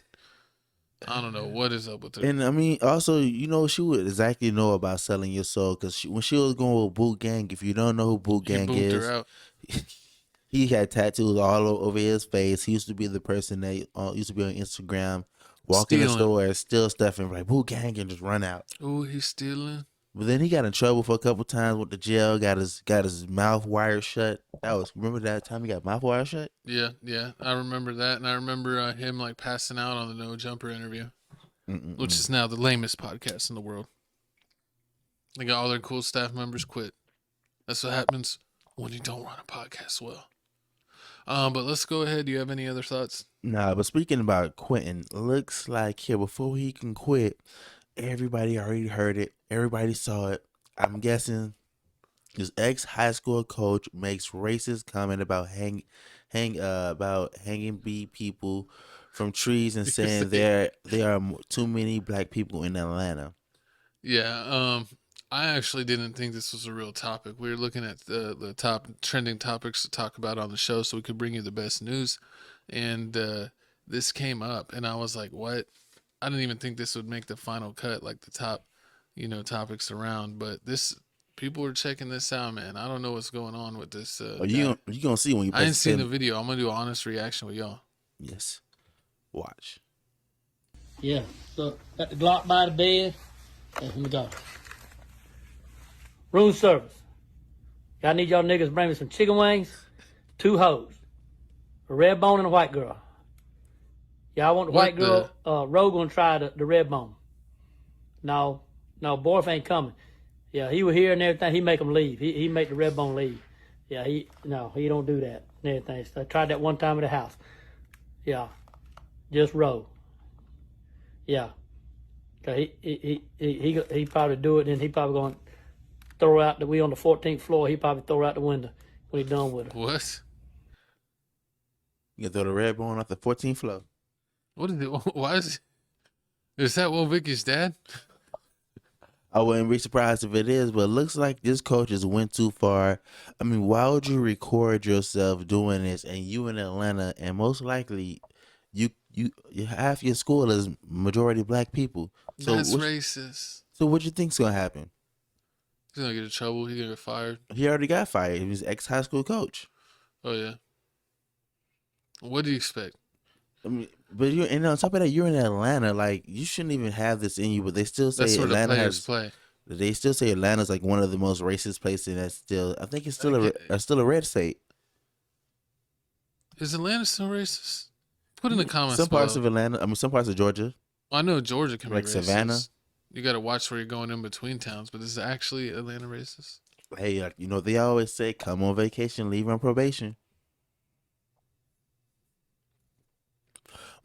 I don't know what is up with her. And I mean, also, you know, she would exactly know about selling your soul because when she was going with Boot Gang, if you don't know who Boot He Gang booped is, her out. he had tattoos all over his face. He used to be the person that used to be on Instagram, walk in the Stealing. store, steal stuff, and like Boot Gang and just run out. Oh, he's stealing. But then he got in trouble for a couple times with the jail. Got his mouth wired shut. Remember that time he got mouth wired shut? Yeah, I remember that, and I remember him like passing out on the No Jumper interview, which is now the lamest podcast in the world. They got all their cool staff members quit. That's what happens when you don't run a podcast well. But let's go ahead. Do you have any other thoughts? Nah, but speaking about quitting, looks like here before he can quit, everybody already heard it. Everybody saw it. I'm guessing his ex-high school coach makes racist comment about hanging bee people from trees and saying there are too many black people in Atlanta. Yeah, I actually didn't think this was a real topic. We were looking at the top trending topics to talk about on the show so we could bring you the best news. And this came up, and I was like, what? I didn't even think this would make the final cut, like the top, topics around. But people are checking this out, man. I don't know what's going on with this. You gonna see when you. I ain't seen the video. I'm gonna do an honest reaction with y'all. Yes, watch. Yeah, so got the Glock by the bed. Let me go. Room service. I need y'all niggas to bring me some chicken wings, 2 hoes, a red bone and a white girl. Y'all want the white girl? Ro gonna try the red bone. No, Borf ain't coming. Yeah, he was here and everything. He make him leave. He make the red bone leave. Yeah, he don't do that and everything. So I tried that one time at the house. Yeah, just Ro. Yeah, cause he probably do it, and he probably gonna throw out we on the 14th floor. He probably throw out the window when he done with it. What? You can throw the red bone off the 14th floor. What is it? Why is that Will Vicky's dad? I wouldn't be surprised if it is, but it looks like this coach just went too far. I mean, why would you record yourself doing this and you in Atlanta, and most likely you half your school is majority black people. So that's racist. So what you think's gonna happen? He's gonna get in trouble. He's gonna get fired. He already got fired. He was ex-high school coach. Oh yeah. What do you expect? I mean, but on top of that, you're in Atlanta. Like, you shouldn't even have this in you. But they still say Atlanta has. Play. They still say Atlanta's like one of the most racist places, and that's still. I think it's still a red state. Is Atlanta still racist? Put in the comments. Some parts of Atlanta. I mean, some parts of Georgia. Well, I know Georgia can like be racist. Savannah. You got to watch where you're going in between towns. But is actually Atlanta racist? Hey, like, they always say, "Come on vacation, leave on probation."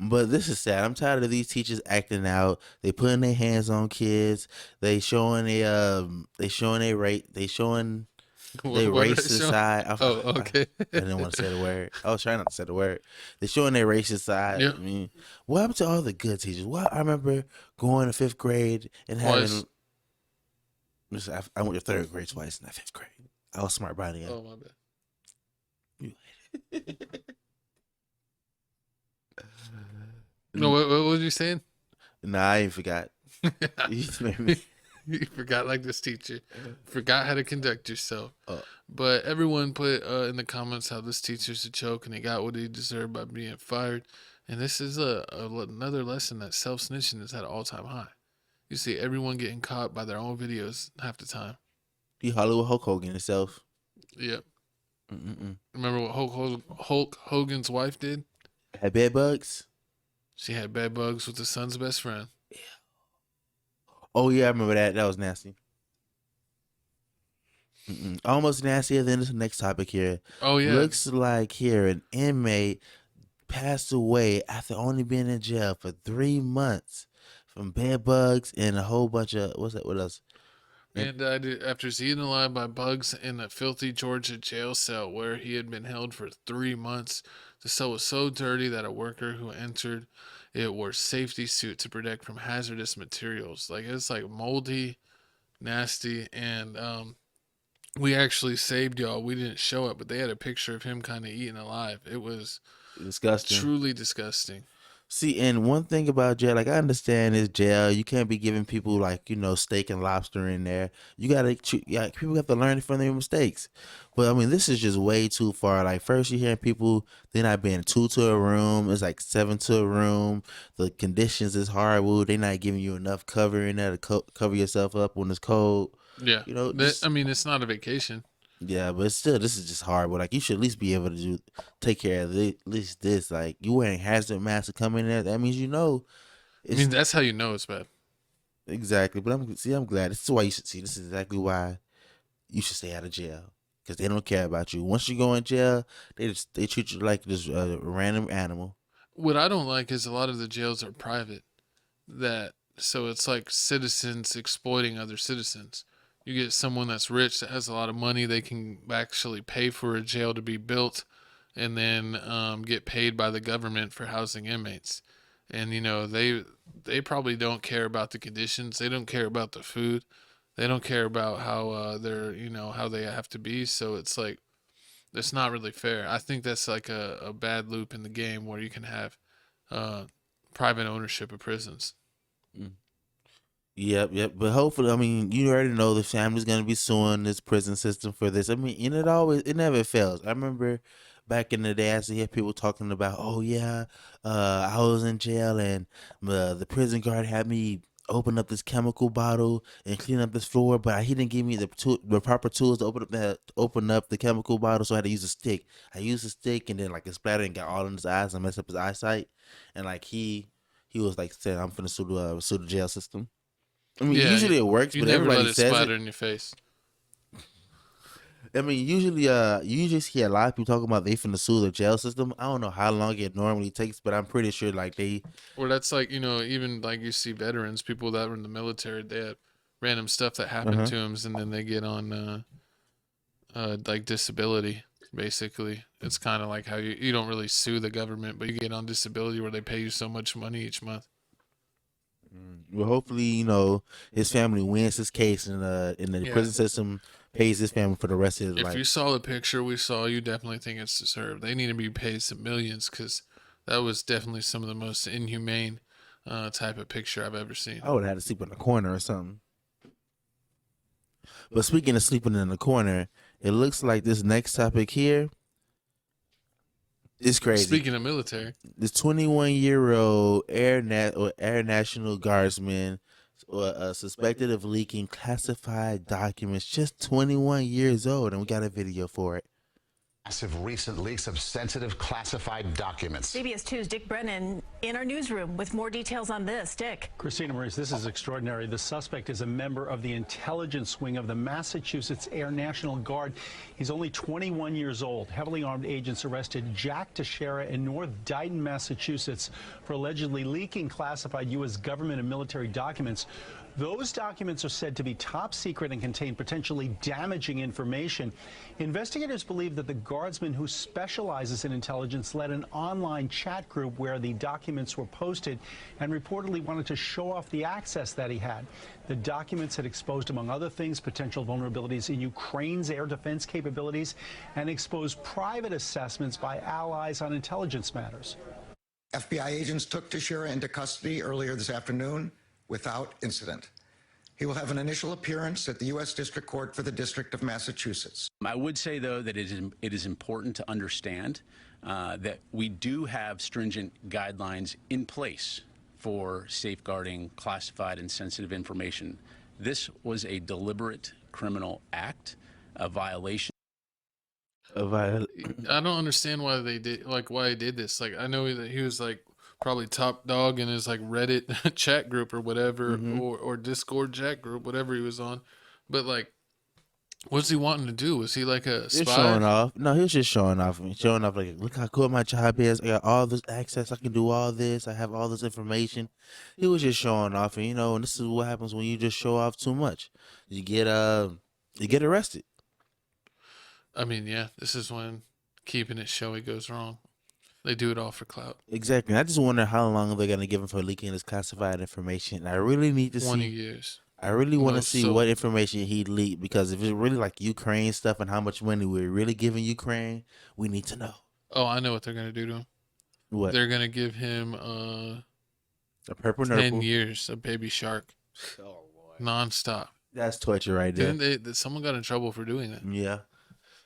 But this is sad. I'm tired of these teachers acting out. They putting their hands on kids. They showing their racist side. Okay. I didn't want to say the word. I was trying not to say the word. They showing their racist side. Yep. I mean, what happened to all the good teachers? I remember going to 5th grade and having. I went to 3rd grade twice, not 5th grade. I was smart by the end. Oh my bad. No, what was you saying? Nah, I ain't forgot. You forgot like this teacher. Forgot how to conduct yourself. But everyone put in the comments how this teacher's a joke and he got what he deserved by being fired. And this is another lesson that self-snitching is at an all-time high. You see everyone getting caught by their own videos half the time. He Hollywood Hulk Hogan himself. Yep. Remember what Hulk Hogan's wife did? Had bed bugs. She had bed bugs with the son's best friend. Yeah. Oh yeah, I remember that. That was nasty. Almost nastier than this next topic here. Oh yeah. Looks like here an inmate passed away after only being in jail for 3 months from bed bugs and a whole bunch of what else? Man died after he's eaten alive by bugs in a filthy Georgia jail cell where he had been held for 3 months. The cell was so dirty that a worker who entered It wore safety suit to protect from hazardous materials. Like it's like moldy, nasty, and we actually saved y'all. We didn't show it, but they had a picture of him kind of eaten alive. It was Disgusting. truly disgusting. See, and one thing about jail, like I understand is jail. You can't be giving people like steak and lobster in there. You gotta, people have to learn from their mistakes. But I mean, this is just way too far. Like first, you're hearing people they're not being 2 to a room. It's like 7 to a room. The conditions is horrible. They're not giving you enough cover in there to cover yourself up when it's cold. Yeah, I mean, it's not a vacation. Yeah, but still, this is just horrible. Like you should at least be able to take care of at least this. Like you wearing hazard masks to come in there, that means I mean, that's how you know it's bad. Exactly. But I'm glad. This is why you should see. This is exactly why you should stay out of jail because they don't care about you. Once you go in jail, they treat you like this random animal. What I don't like is a lot of the jails are private. So it's like citizens exploiting other citizens. You get someone that's rich that has a lot of money, they can actually pay for a jail to be built and then get paid by the government for housing inmates. And, they probably don't care about the conditions. They don't care about the food. They don't care about how how they have to be. So it's like, it's not really fair. I think that's like a bad loop in the game where you can have private ownership of prisons. Mm. Yep. But hopefully, I mean, you already know the family's gonna be suing this prison system for this. I mean, and it never fails. I remember back in the day, I used to hear people talking about, oh yeah, I was in jail and the prison guard had me open up this chemical bottle and clean up this floor, but he didn't give me the proper tools to open up the chemical bottle, so I had to use a stick. I used a stick and then like it splattered and got all in his eyes and messed up his eyesight. And like he was like saying, I'm finna sue the jail system. I mean, usually it works, but everybody says it. You never let it splatter in your face. I mean, usually you just hear a lot of people talking about they finna sue the jail system. I don't know how long it normally takes, but I'm pretty sure like they. Or that's like, even like you see veterans, people that were in the military, they have random stuff that happened to them, and then they get on like disability. Basically, it's kind of like how you don't really sue the government, but you get on disability where they pay you so much money each month. Well, hopefully, his family wins his case and the prison system pays his family for the rest of his life. If you saw the picture we saw, you definitely think it's deserved. They need to be paid some millions because that was definitely some of the most inhumane type of picture I've ever seen. I would have had to sleep in a corner or something. But speaking of sleeping in the corner, it looks like this next topic here is crazy. Speaking of military, this 21-year-old Air National Guardsman suspected of leaking classified documents, just 21 years old, and we got a video for it. Massive recent leaks of sensitive classified documents. CBS 2's Dick Brennan in our newsroom with more details on this. Dick. Christina Maurice, this is extraordinary. The suspect is a member of the intelligence wing of the Massachusetts Air National Guard. He's only 21 years old. Heavily armed agents arrested Jack Teixeira in North Dighton, Massachusetts, for allegedly leaking classified U.S. government and military documents. Those documents are said to be top secret and contain potentially damaging information. Investigators believe that the guardsman who specializes in intelligence led an online chat group where the documents were posted and reportedly wanted to show off the access that he had. The documents had exposed, among other things, potential vulnerabilities in Ukraine's air defense capabilities and exposed private assessments by allies on intelligence matters. FBI agents took Teixeira into custody earlier this afternoon without incident. He will have an initial appearance at the U.S. District Court for the District of Massachusetts. I would say, though, that it is important to understand that we do have stringent guidelines in place for safeguarding classified and sensitive information. This was a deliberate criminal act, a violation. I don't understand why they did, why he did this. Like, I know that he was like probably top dog in his like Reddit chat group or whatever, or Discord chat group, whatever he was on. But like, what's he wanting to do? Was he like a spy? Just showing off. No, he was just showing off. Showing off like, look how cool my job is. I got all this access. I can do all this. I have all this information. He was just showing off, and and this is what happens when you just show off too much. You get arrested. I mean, yeah, this is when keeping it showy goes wrong. They do it all for clout. Exactly. I just wonder how long they're gonna give him for leaking this classified information. I really need to 20 see. years. I really want No, to see so- what information he leaked, because if it's really like Ukraine stuff and how much money we're really giving Ukraine, we need to know. Oh, I know what they're gonna do to him. What? They're gonna give him A purple 10 nurple. years of Baby Shark. Oh boy. Non-stop. That's torture right there. Didn't someone got in trouble for doing that? Yeah.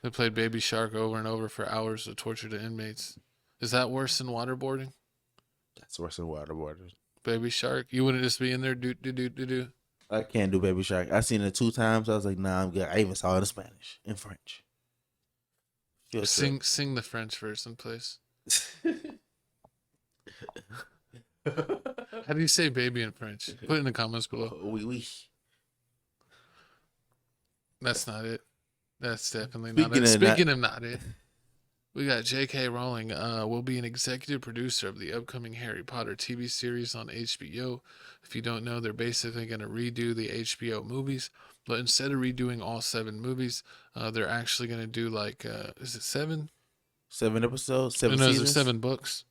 They played Baby Shark over and over for hours to torture the inmates. Is that worse than waterboarding? That's worse than waterboarding. Baby Shark? You wouldn't just be in there do. I can't do Baby Shark. I seen it 2 times. I was like, nah, I'm good. I even saw it in Spanish, in French. Feels Sing the French version, please. How do you say baby in French? Put it in the comments below. Oui. That's not it. That's definitely Speaking not it. of Speaking of not it, we got J.K. Rowling will be an executive producer of the upcoming Harry Potter TV series on HBO. If you don't know, they're basically going to redo the HBO movies, but instead of redoing all 7 movies, they're actually going to do like, is it 7? 7 episodes, 7 no, seasons. is it 7 books?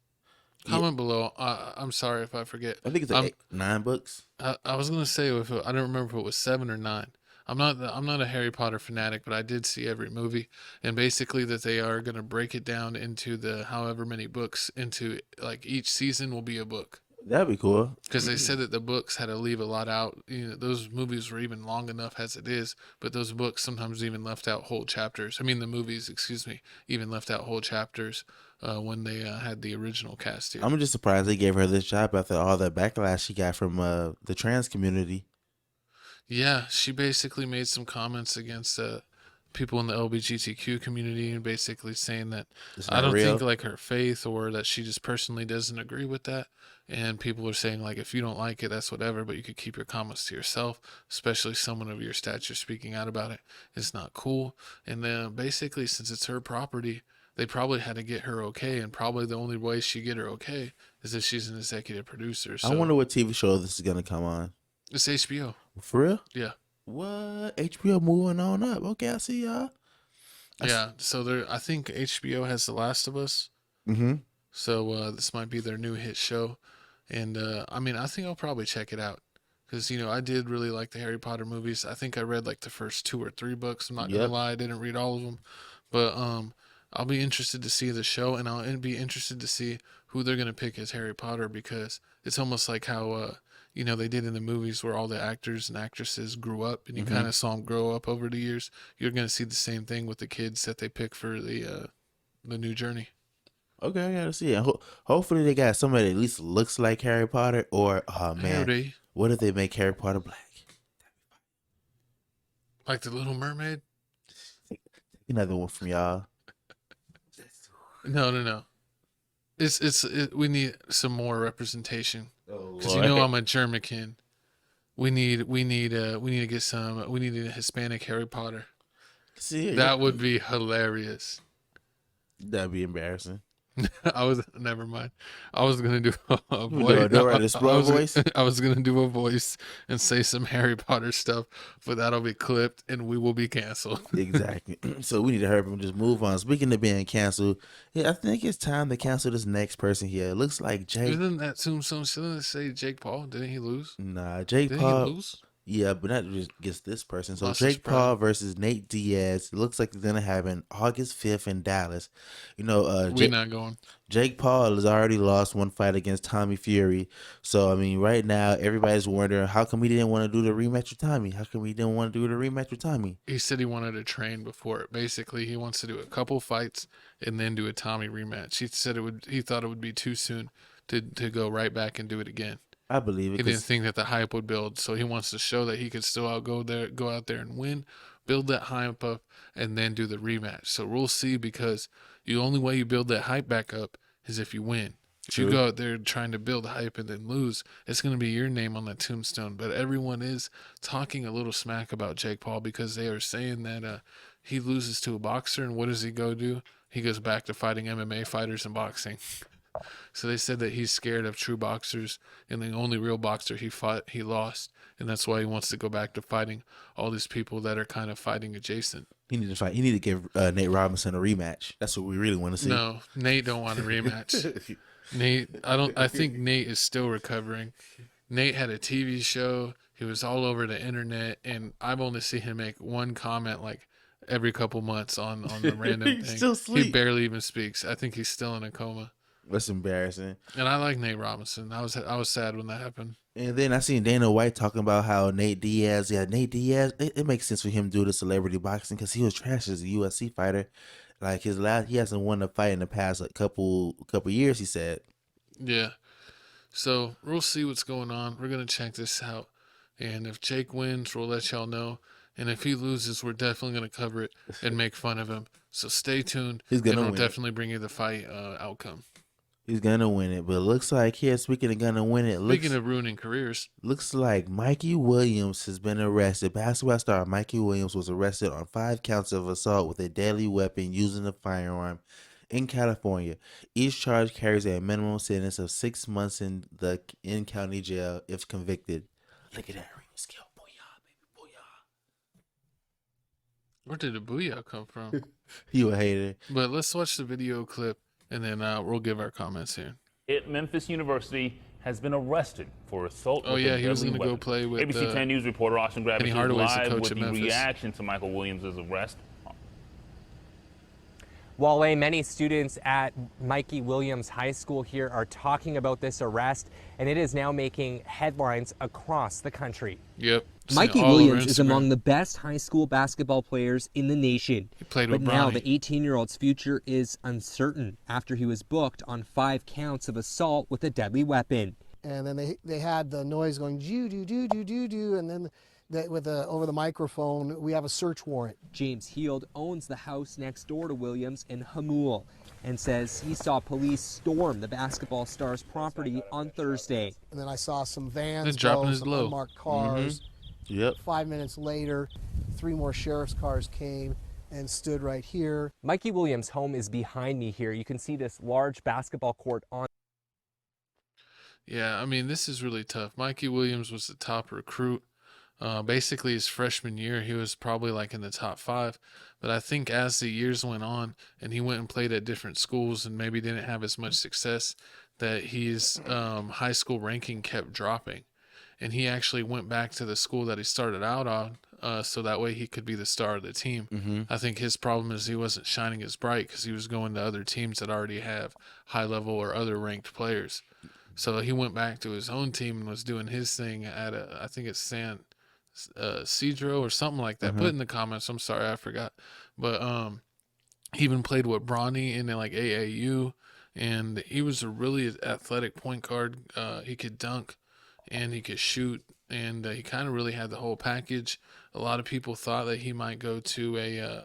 Yeah. Comment below. I'm sorry if I forget. I think it's 9 books. I was gonna say I don't remember if it was 7 or 9. I'm not a Harry Potter fanatic, but I did see every movie, and basically that they are gonna break it down into the however many books, into like each season will be a book. That'd be cool. Because they said that the books had to leave a lot out. You know, those movies were even long enough as it is, but those books sometimes even left out whole chapters. I mean, the movies, excuse me, even left out whole chapters when they had the original cast here. I'm just surprised they gave her this job after all the backlash she got from the trans community. Yeah, she basically made some comments against people in the LGBTQ community, and basically saying that I don't think like her faith, or that she just personally doesn't agree with that. And people are saying like, if you don't like it, that's whatever, but you could keep your comments to yourself, especially someone of your stature speaking out about it. It's not cool. And then basically, since it's her property, they probably had to get her okay, and probably the only way she get her okay is if she's an executive producer. So I wonder what TV show this is gonna come on. It's HBO. For real? Yeah. What? HBO moving on up. Okay, I see y'all. Yeah. So I think HBO has The Last of Us. Mm-hmm. So this might be their new hit show. And I mean, I think I'll probably check it out. Because, you know, I did really like the Harry Potter movies. I think I read like the first 2 or 3 books. I'm not going to lie, I didn't read all of them. But I'll be interested to see the show, and I'll be interested to see who they're going to pick as Harry Potter, because it's almost like how, you know, they did in the movies where all the actors and actresses grew up, and you kind of saw them grow up over the years. You're going to see the same thing with the kids that they pick for the new journey. Okay, I gotta see it. Hopefully they got somebody that at least looks like Harry Potter, or oh man, Harry. What if they make Harry Potter black? Like the Little Mermaid? Another one from y'all. No. We need some more representation, because Lord. you know I'm a German. We need to get some. We need a Hispanic Harry Potter. See, that would be hilarious. That'd be embarrassing. Never mind. I was gonna do a voice. I was gonna do a voice and say some Harry Potter stuff, but that'll be clipped and we will be canceled. Exactly. So we need to hurry up and just move on. Speaking of being canceled, yeah, I think it's time to cancel this next person here. It looks like Jake. Isn't that shouldn't it say Jake Paul? Didn't he lose? Nah, Jake Didn't Paul. he lose? Yeah, but not just against this person. So Lost his Jake Paul versus Nate Diaz. It looks like it's gonna happen August 5th in Dallas. You know, we're not going. Jake Paul has already lost one fight against Tommy Fury. So I mean, right now everybody's wondering how come he didn't want to do the rematch with Tommy. How come he didn't want to do the rematch with Tommy? He said he wanted to train before it. Basically, he wants to do a couple fights and then do a Tommy rematch. He said he thought it would be too soon to go right back and do it again. I believe it. He didn't think that the hype would build, so he wants to show that he could still go out there and win, build that hype up, and then do the rematch. So we'll see, because the only way you build that hype back up is if you win. If you go out there trying to build hype and then lose, it's going to be your name on that tombstone. But everyone is talking a little smack about Jake Paul, because they are saying that he loses to a boxer, and what does he go do? He goes back to fighting MMA fighters and boxing. So they said that he's scared of true boxers, and the only real boxer he fought, he lost. And that's why he wants to go back to fighting all these people that are kind of fighting adjacent. He need to fight. He need to give Nate Robinson a rematch. That's what we really want to see. No, Nate don't want a rematch. Nate, I think Nate is still recovering. Nate had a TV show. He was all over the internet, and I've only seen him make one comment like every couple months on the random He's thing. still asleep. He barely even speaks. I think he's still in a coma. That's embarrassing. And I like Nate Robinson. I was sad when that happened. And then I seen Dana White talking about how Nate Diaz, it makes sense for him to do the celebrity boxing because he was trash as a UFC fighter. Like he hasn't won a fight in the past couple years, he said. Yeah. So we'll see what's going on. We're gonna check this out. And if Jake wins, we'll let y'all know. And if he loses, we're definitely gonna cover it and make fun of him. So stay tuned. He's gonna and we'll win definitely bring you the fight outcome. He's gonna win it, but it looks like here. Speaking of gonna win it, Speaking of ruining careers, looks like Mikey Williams has been arrested. Basketball star Mikey Williams was arrested on 5 counts of assault with a deadly weapon using a firearm in California. Each charge carries a minimum sentence of 6 months in county jail if convicted. Look at that ring skill, booyah, baby, booyah. where did the booyah come from? You a hater. But let's watch the video clip, and then we'll give our comments here. At Memphis University has been arrested for assault. Oh, with yeah, a he was deadly going to go weapon. play with ABC 10 News reporter Austin Grande is Hardaway's the live coach with at the Memphis. reaction to Michael Williams' arrest. Wale, many students at Mikey Williams High School here are talking about this arrest, and it is now making headlines across the country. Yep. Mikey Williams is among the best high school basketball players in the nation. He played but with now Bronny. the 18-year-old's future is uncertain after he was booked on 5 counts of assault with a deadly weapon. And then they had the noise going, do do do do do do, and then over the microphone, we have a search warrant. James Heald owns the house next door to Williams in Hamul and says he saw police storm the basketball star's property on Thursday. And then I saw some vans They're dropping go, his some low. unmarked cars. Yep. 5 minutes later, 3 more sheriff's cars came and stood right here. Mikey Williams' home is behind me here. You can see this large basketball court on. Yeah, I mean, this is really tough. Mikey Williams was the top recruit. Basically, his freshman year, he was probably like in the top 5. But I think as the years went on and he went and played at different schools and maybe didn't have as much success, that his high school ranking kept dropping. And he actually went back to the school that he started out on so that way he could be the star of the team. Mm-hmm. I think his problem is he wasn't shining as bright because he was going to other teams that already have high level or other ranked players. So he went back to his own team and was doing his thing at I think it's San Cedro or something like that. Put in the comments. I'm sorry, I forgot. But he even played with Bronny in like AAU, and he was a really athletic point guard. He could dunk and he could shoot, and he kind of really had the whole package. A lot of people thought that he might go to a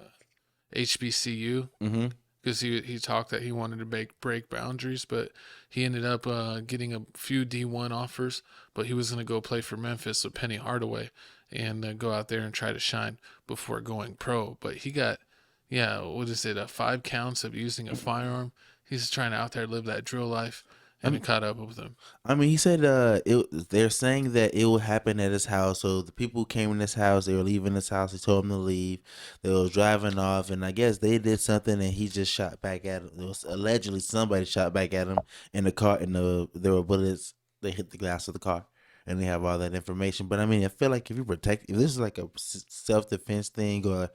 HBCU. Mm-hmm. Because he talked that he wanted to break boundaries, but he ended up getting a few D1 offers, but he was going to go play for Memphis with Penny Hardaway and go out there and try to shine before going pro. But he got, 5 counts of using a firearm. He's trying to out there live that drill life, and it caught up with him. I mean, he said they're saying that it will happen at his house. So the people who came in this house, they were leaving his house. He told them to leave. They were driving off, and I guess they did something, and he just shot back at him. It was allegedly somebody shot back at him in the car, and there were bullets. They hit the glass of the car, and they have all that information. But I mean, I feel like if this is like a self-defense thing, or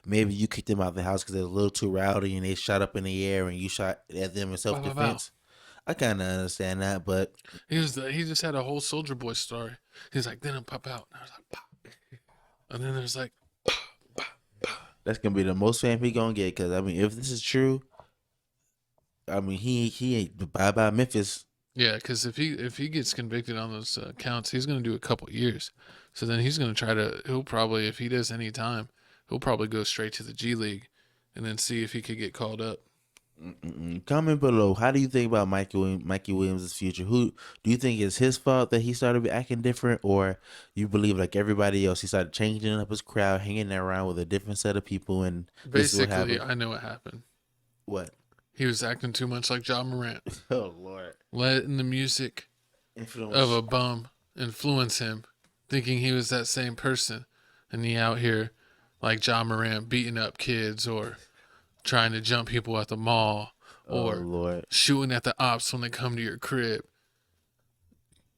maybe you kicked them out of the house because they're a little too rowdy, and they shot up in the air, and you shot at them in self-defense. I kind of understand that, but he just had a whole Soldier Boy story. He's like, then it pop out, and I was like, pop, and then there's like, pop, pop, pop. That's gonna be the most fame he gonna get. Because I mean, if this is true, I mean he ain't bye Memphis. Yeah, because if he gets convicted on those counts, he's gonna do a couple years. So then he's gonna he'll probably, if he does any time, he'll probably go straight to the G League, and then see if he could get called up. Comment below. How do you think about Mikey Williams' future? Who do you think is his fault that he started acting different, or you believe like everybody else he started changing up his crowd, hanging around with a different set of people, and Basically, I know what happened. What? He was acting too much like Ja Morant. Oh Lord. Letting the music of a bum influence him, thinking he was that same person, and he out here like Ja Morant beating up kids or trying to jump people at the mall or Lord. shooting at the ops when they come to your crib.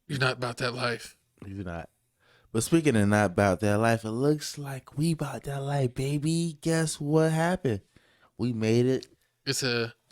You're not about that life. You're not. But speaking of not about that life, it looks like we about that life, baby. Guess what happened? We made it. It's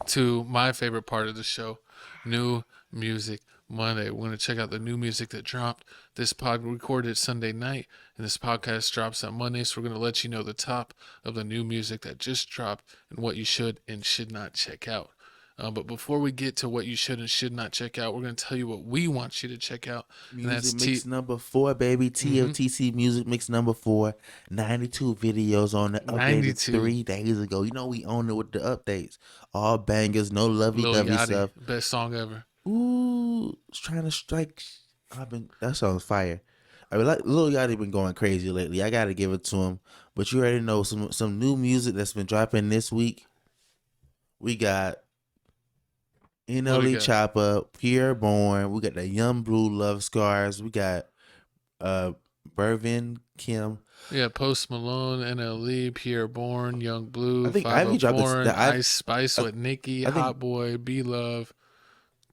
to my favorite part of the show, New Music Monday. We're going to check out the new music that dropped. This pod recorded Sunday night, and this podcast drops on Monday, so we're going to let you know the top of the new music that just dropped and what you should and should not check out. But before we get to what you should and should not check out, we're going to tell you what we want you to check out. Music and that's mix number 4, baby. TFTC Music Mix number 4. 92 videos on the updated 3 days ago. You know we own it with the updates. All bangers, no lovey-dovey stuff. Best song ever. Ooh, it's trying to strike. That song's fire. I mean, like Lil Yachty been going crazy lately. I gotta give it to him. But you already know some new music that's been dropping this week. We got NLE Choppa, Pierre Bourne. We got the Young Blue Love Scars. We got Bervin Kim. Yeah, Post Malone, NLE, Pierre Bourne, Young Blue, I think Ivy dropped Born, the Ice Spice with Nicki, Hot Boy, B Love,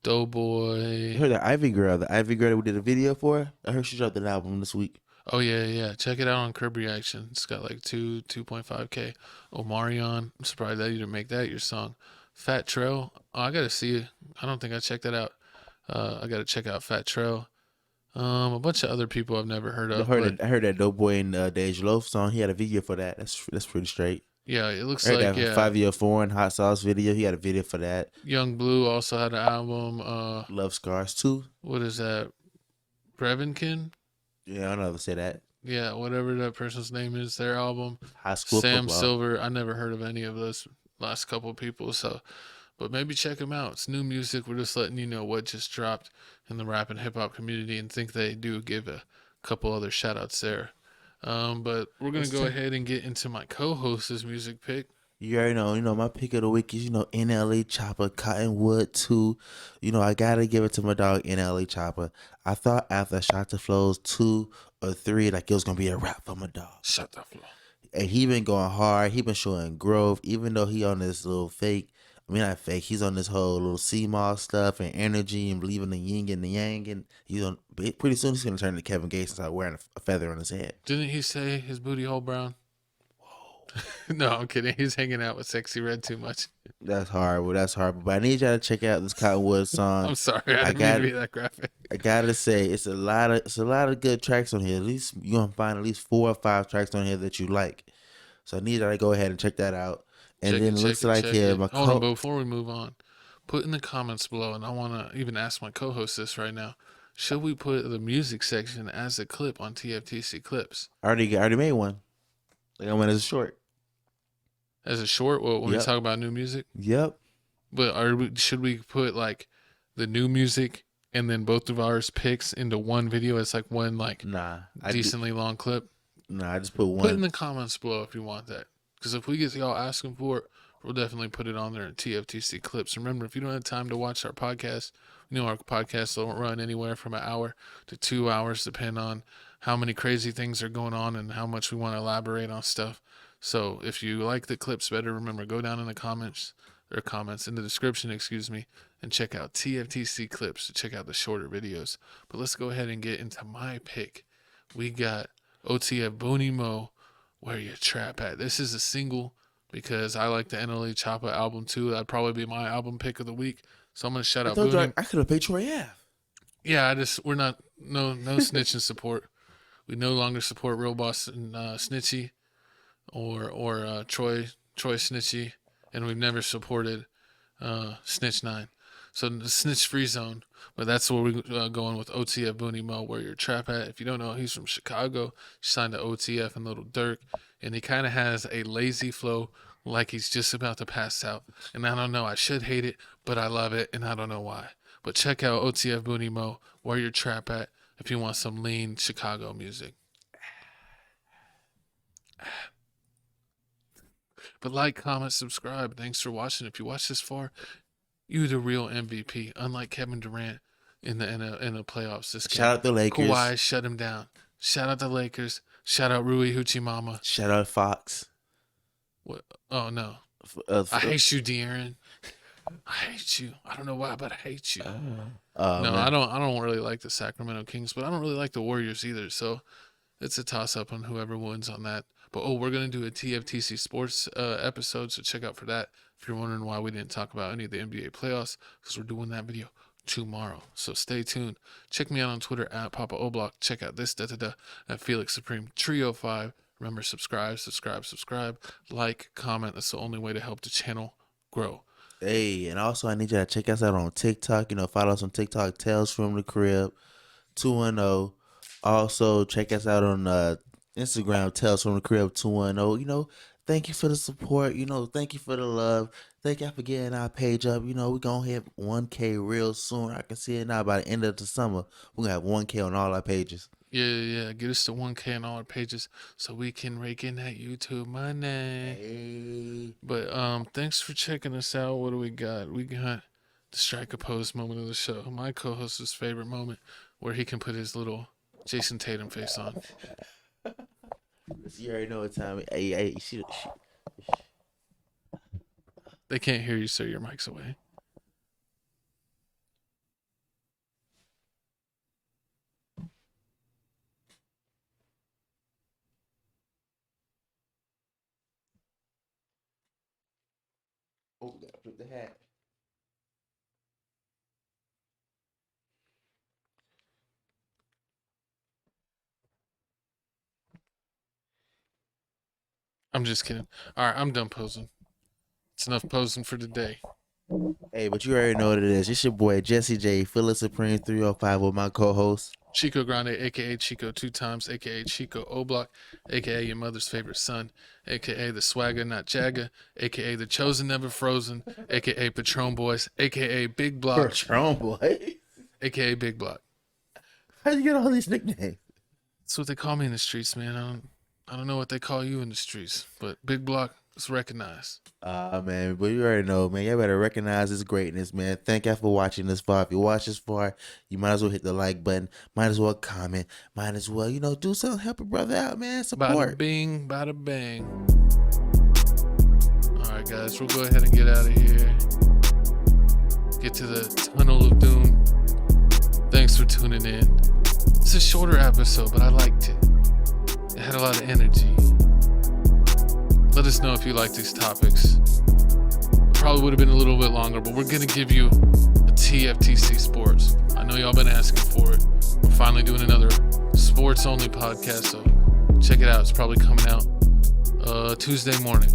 Doughboy. I heard the Ivy Girl that we did a video for. I heard she dropped an album this week. Oh yeah. Check it out on Curb Reaction. It's got like 2.5K. Omarion. I'm surprised that you didn't make that your song. Fat Trail. Oh, I gotta see it. I don't think I checked that out. I gotta check out Fat Trail. A bunch of other people I've never heard of. I heard that Doughboy and Dej Loaf song. He had a video for that. That's pretty straight. Yeah, it looks I heard like that 5 Year Foreign Hot Sauce video. He had a video for that. Young Blue also had an album. Love Scars too. What is that? Brevinkin? Yeah, I don't know how to say that. Yeah, whatever that person's name is, their album. High School Sam Football. Silver. I never heard of any of those last couple people, but maybe check them out. It's new music. We're just letting you know what just dropped in the rap and hip hop community, and think they do give a couple other shout outs there. But we're gonna go ahead and get into my co-host's music pick. You already know, my pick of the week is, NLE Choppa, Cottonwood 2. I gotta give it to my dog NLE Choppa. I thought after Shot the Flows 2 or 3, like it was gonna be a wrap for my dog. Shut the flow. And he been going hard. He been showing growth, even though he on this little not fake. He's on this whole little CMOS stuff and energy and believing the yin and the yang. And pretty soon he's gonna turn to Kevin Gates and start wearing a feather on his head. Didn't he say his booty hole brown? No, I'm kidding. He's hanging out with Sexy Red too much. That's horrible. But I need y'all to check out this Cottonwood song. I'm sorry, I didn't mean to be that graphic. I gotta say, it's a lot of good tracks on here. At least you're gonna find at least 4 or 5 tracks on here that you like. So I need y'all to go ahead and check that out. And then it looks like here, hold on, before we move on, put in the comments below, and I want to even ask my co-host this right now. Should we put the music section as a clip on TFTC Clips? I already made one. Like I went as a short. As a short? When we talk about new music? Yep. But should we put like the new music and then both of ours picks into one video? It's like one decently long clip? Nah, I just put one. Put in the comments below if you want that. Because if we get y'all asking for it, we'll definitely put it on there in TFTC Clips. Remember, if you don't have time to watch our podcast, our podcasts don't run anywhere from an hour to 2 hours, depending on how many crazy things are going on and how much we want to elaborate on stuff. So if you like the clips better, remember, go down in the comments in the description, and check out TFTC Clips to check out the shorter videos. But let's go ahead and get into my pick. We got OTF Booney Mo, Where You Trap At. This is a single because I like the NLE Choppa album too. That'd probably be my album pick of the week. So I'm gonna shout out Booney. I could have paid Troy Ave. Yeah, we're not no snitching support. We no longer support Real Boss and Snitchy or Troy Snitchy, and we've never supported Snitch 9. So the snitch free zone. But that's where we're going with OTF Booney Mo, Where Your Trap At. If you don't know, he's from Chicago. He signed to OTF and Little Dirk. And he kind of has a lazy flow, like he's just about to pass out. And I don't know, I should hate it, but I love it, and I don't know why. But check out OTF Booney Mo, Where Your Trap At, if you want some lean Chicago music. But like, comment, subscribe. Thanks for watching. If you watch this far, you the real MVP. Unlike Kevin Durant in the playoffs this game. Shout out the Lakers. Kawhi shut him down. Shout out the Lakers. Shout out Rui Hachimama. Shout out Foxx. What? Oh no. I hate you, De'Aaron. I hate you. I don't know why, but I hate you. No, man. I don't really like the Sacramento Kings, but I don't really like the Warriors either. So it's a toss-up on whoever wins on that. But we're gonna do a TFTC Sports episode, so check out for that. If you're wondering why we didn't talk about any of the NBA playoffs, because we're doing that video tomorrow. So stay tuned. Check me out on Twitter at Papa Oblock. Check out this at Felix Supreme Trio 5. Remember, subscribe, like, comment. That's the only way to help the channel grow. Hey, and also I need you to check us out on TikTok. Follow us on TikTok, Tales from the Crib 210. Also check us out on Instagram, Tales from the Crib 210. Thank you for the support. Thank you for the love. Thank you for getting our page up. We're going to hit 1K real soon. I can see it now. By the end of the summer, we're going to have 1K on all our pages. Yeah. Get us to 1K on all our pages so we can rake in that YouTube money. Hey. But thanks for checking us out. What do we got? We got the strike a pose moment of the show. My co-host's favorite moment where he can put his little Jason Tatum face on. You already know what time. Hey, They can't hear you, so your mic's away. Oh, gotta flip the hat. I'm just kidding. All right, I'm done posing. It's enough posing for today. Hey, but you already know what it is. It's your boy Jesse J, Felix Supreme 305 with my co-host Chico Grande, aka Chico 2 times, aka Chico O'Block, aka your mother's favorite son, aka the swagger not jagger, aka the chosen never frozen, aka Patron Boys, aka Big Block. Patron Boy, aka Big Block. How'd you get all these nicknames? That's what they call me in the streets, man. I don't know what they call you in the streets, but Big Block is recognized. Man, but you already know, man. Y'all better recognize this greatness, man. Thank y'all for watching this far. If you watch this far, you might as well hit the like button. Might as well comment. Might as well, do something, help a brother out, man. Support. Bada bing, bada bang. All right, guys, we'll go ahead and get out of here. Get to the tunnel of doom. Thanks for tuning in. It's a shorter episode, but I liked it. It had a lot of energy. Let us know if you like these topics. It probably would have been a little bit longer, but we're going to give you a TFTC Sports. I know y'all been asking for it. We're finally doing another sports-only podcast, so check it out. It's probably coming out Tuesday morning.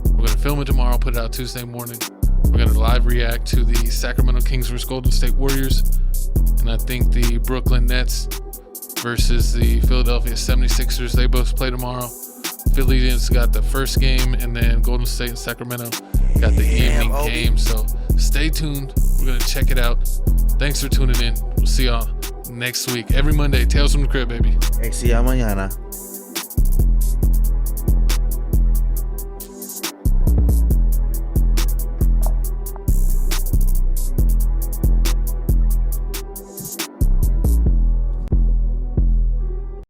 We're going to film it tomorrow, put it out Tuesday morning. We're going to live react to the Sacramento Kings versus Golden State Warriors, and I think the Brooklyn Nets versus the Philadelphia 76ers. They both play tomorrow. Phillies got the first game, and then Golden State and Sacramento got the evening game. So stay tuned. We're going to check it out. Thanks for tuning in. We'll see y'all next week. Every Monday, Tales from the Crib, baby. Hey, see y'all mañana.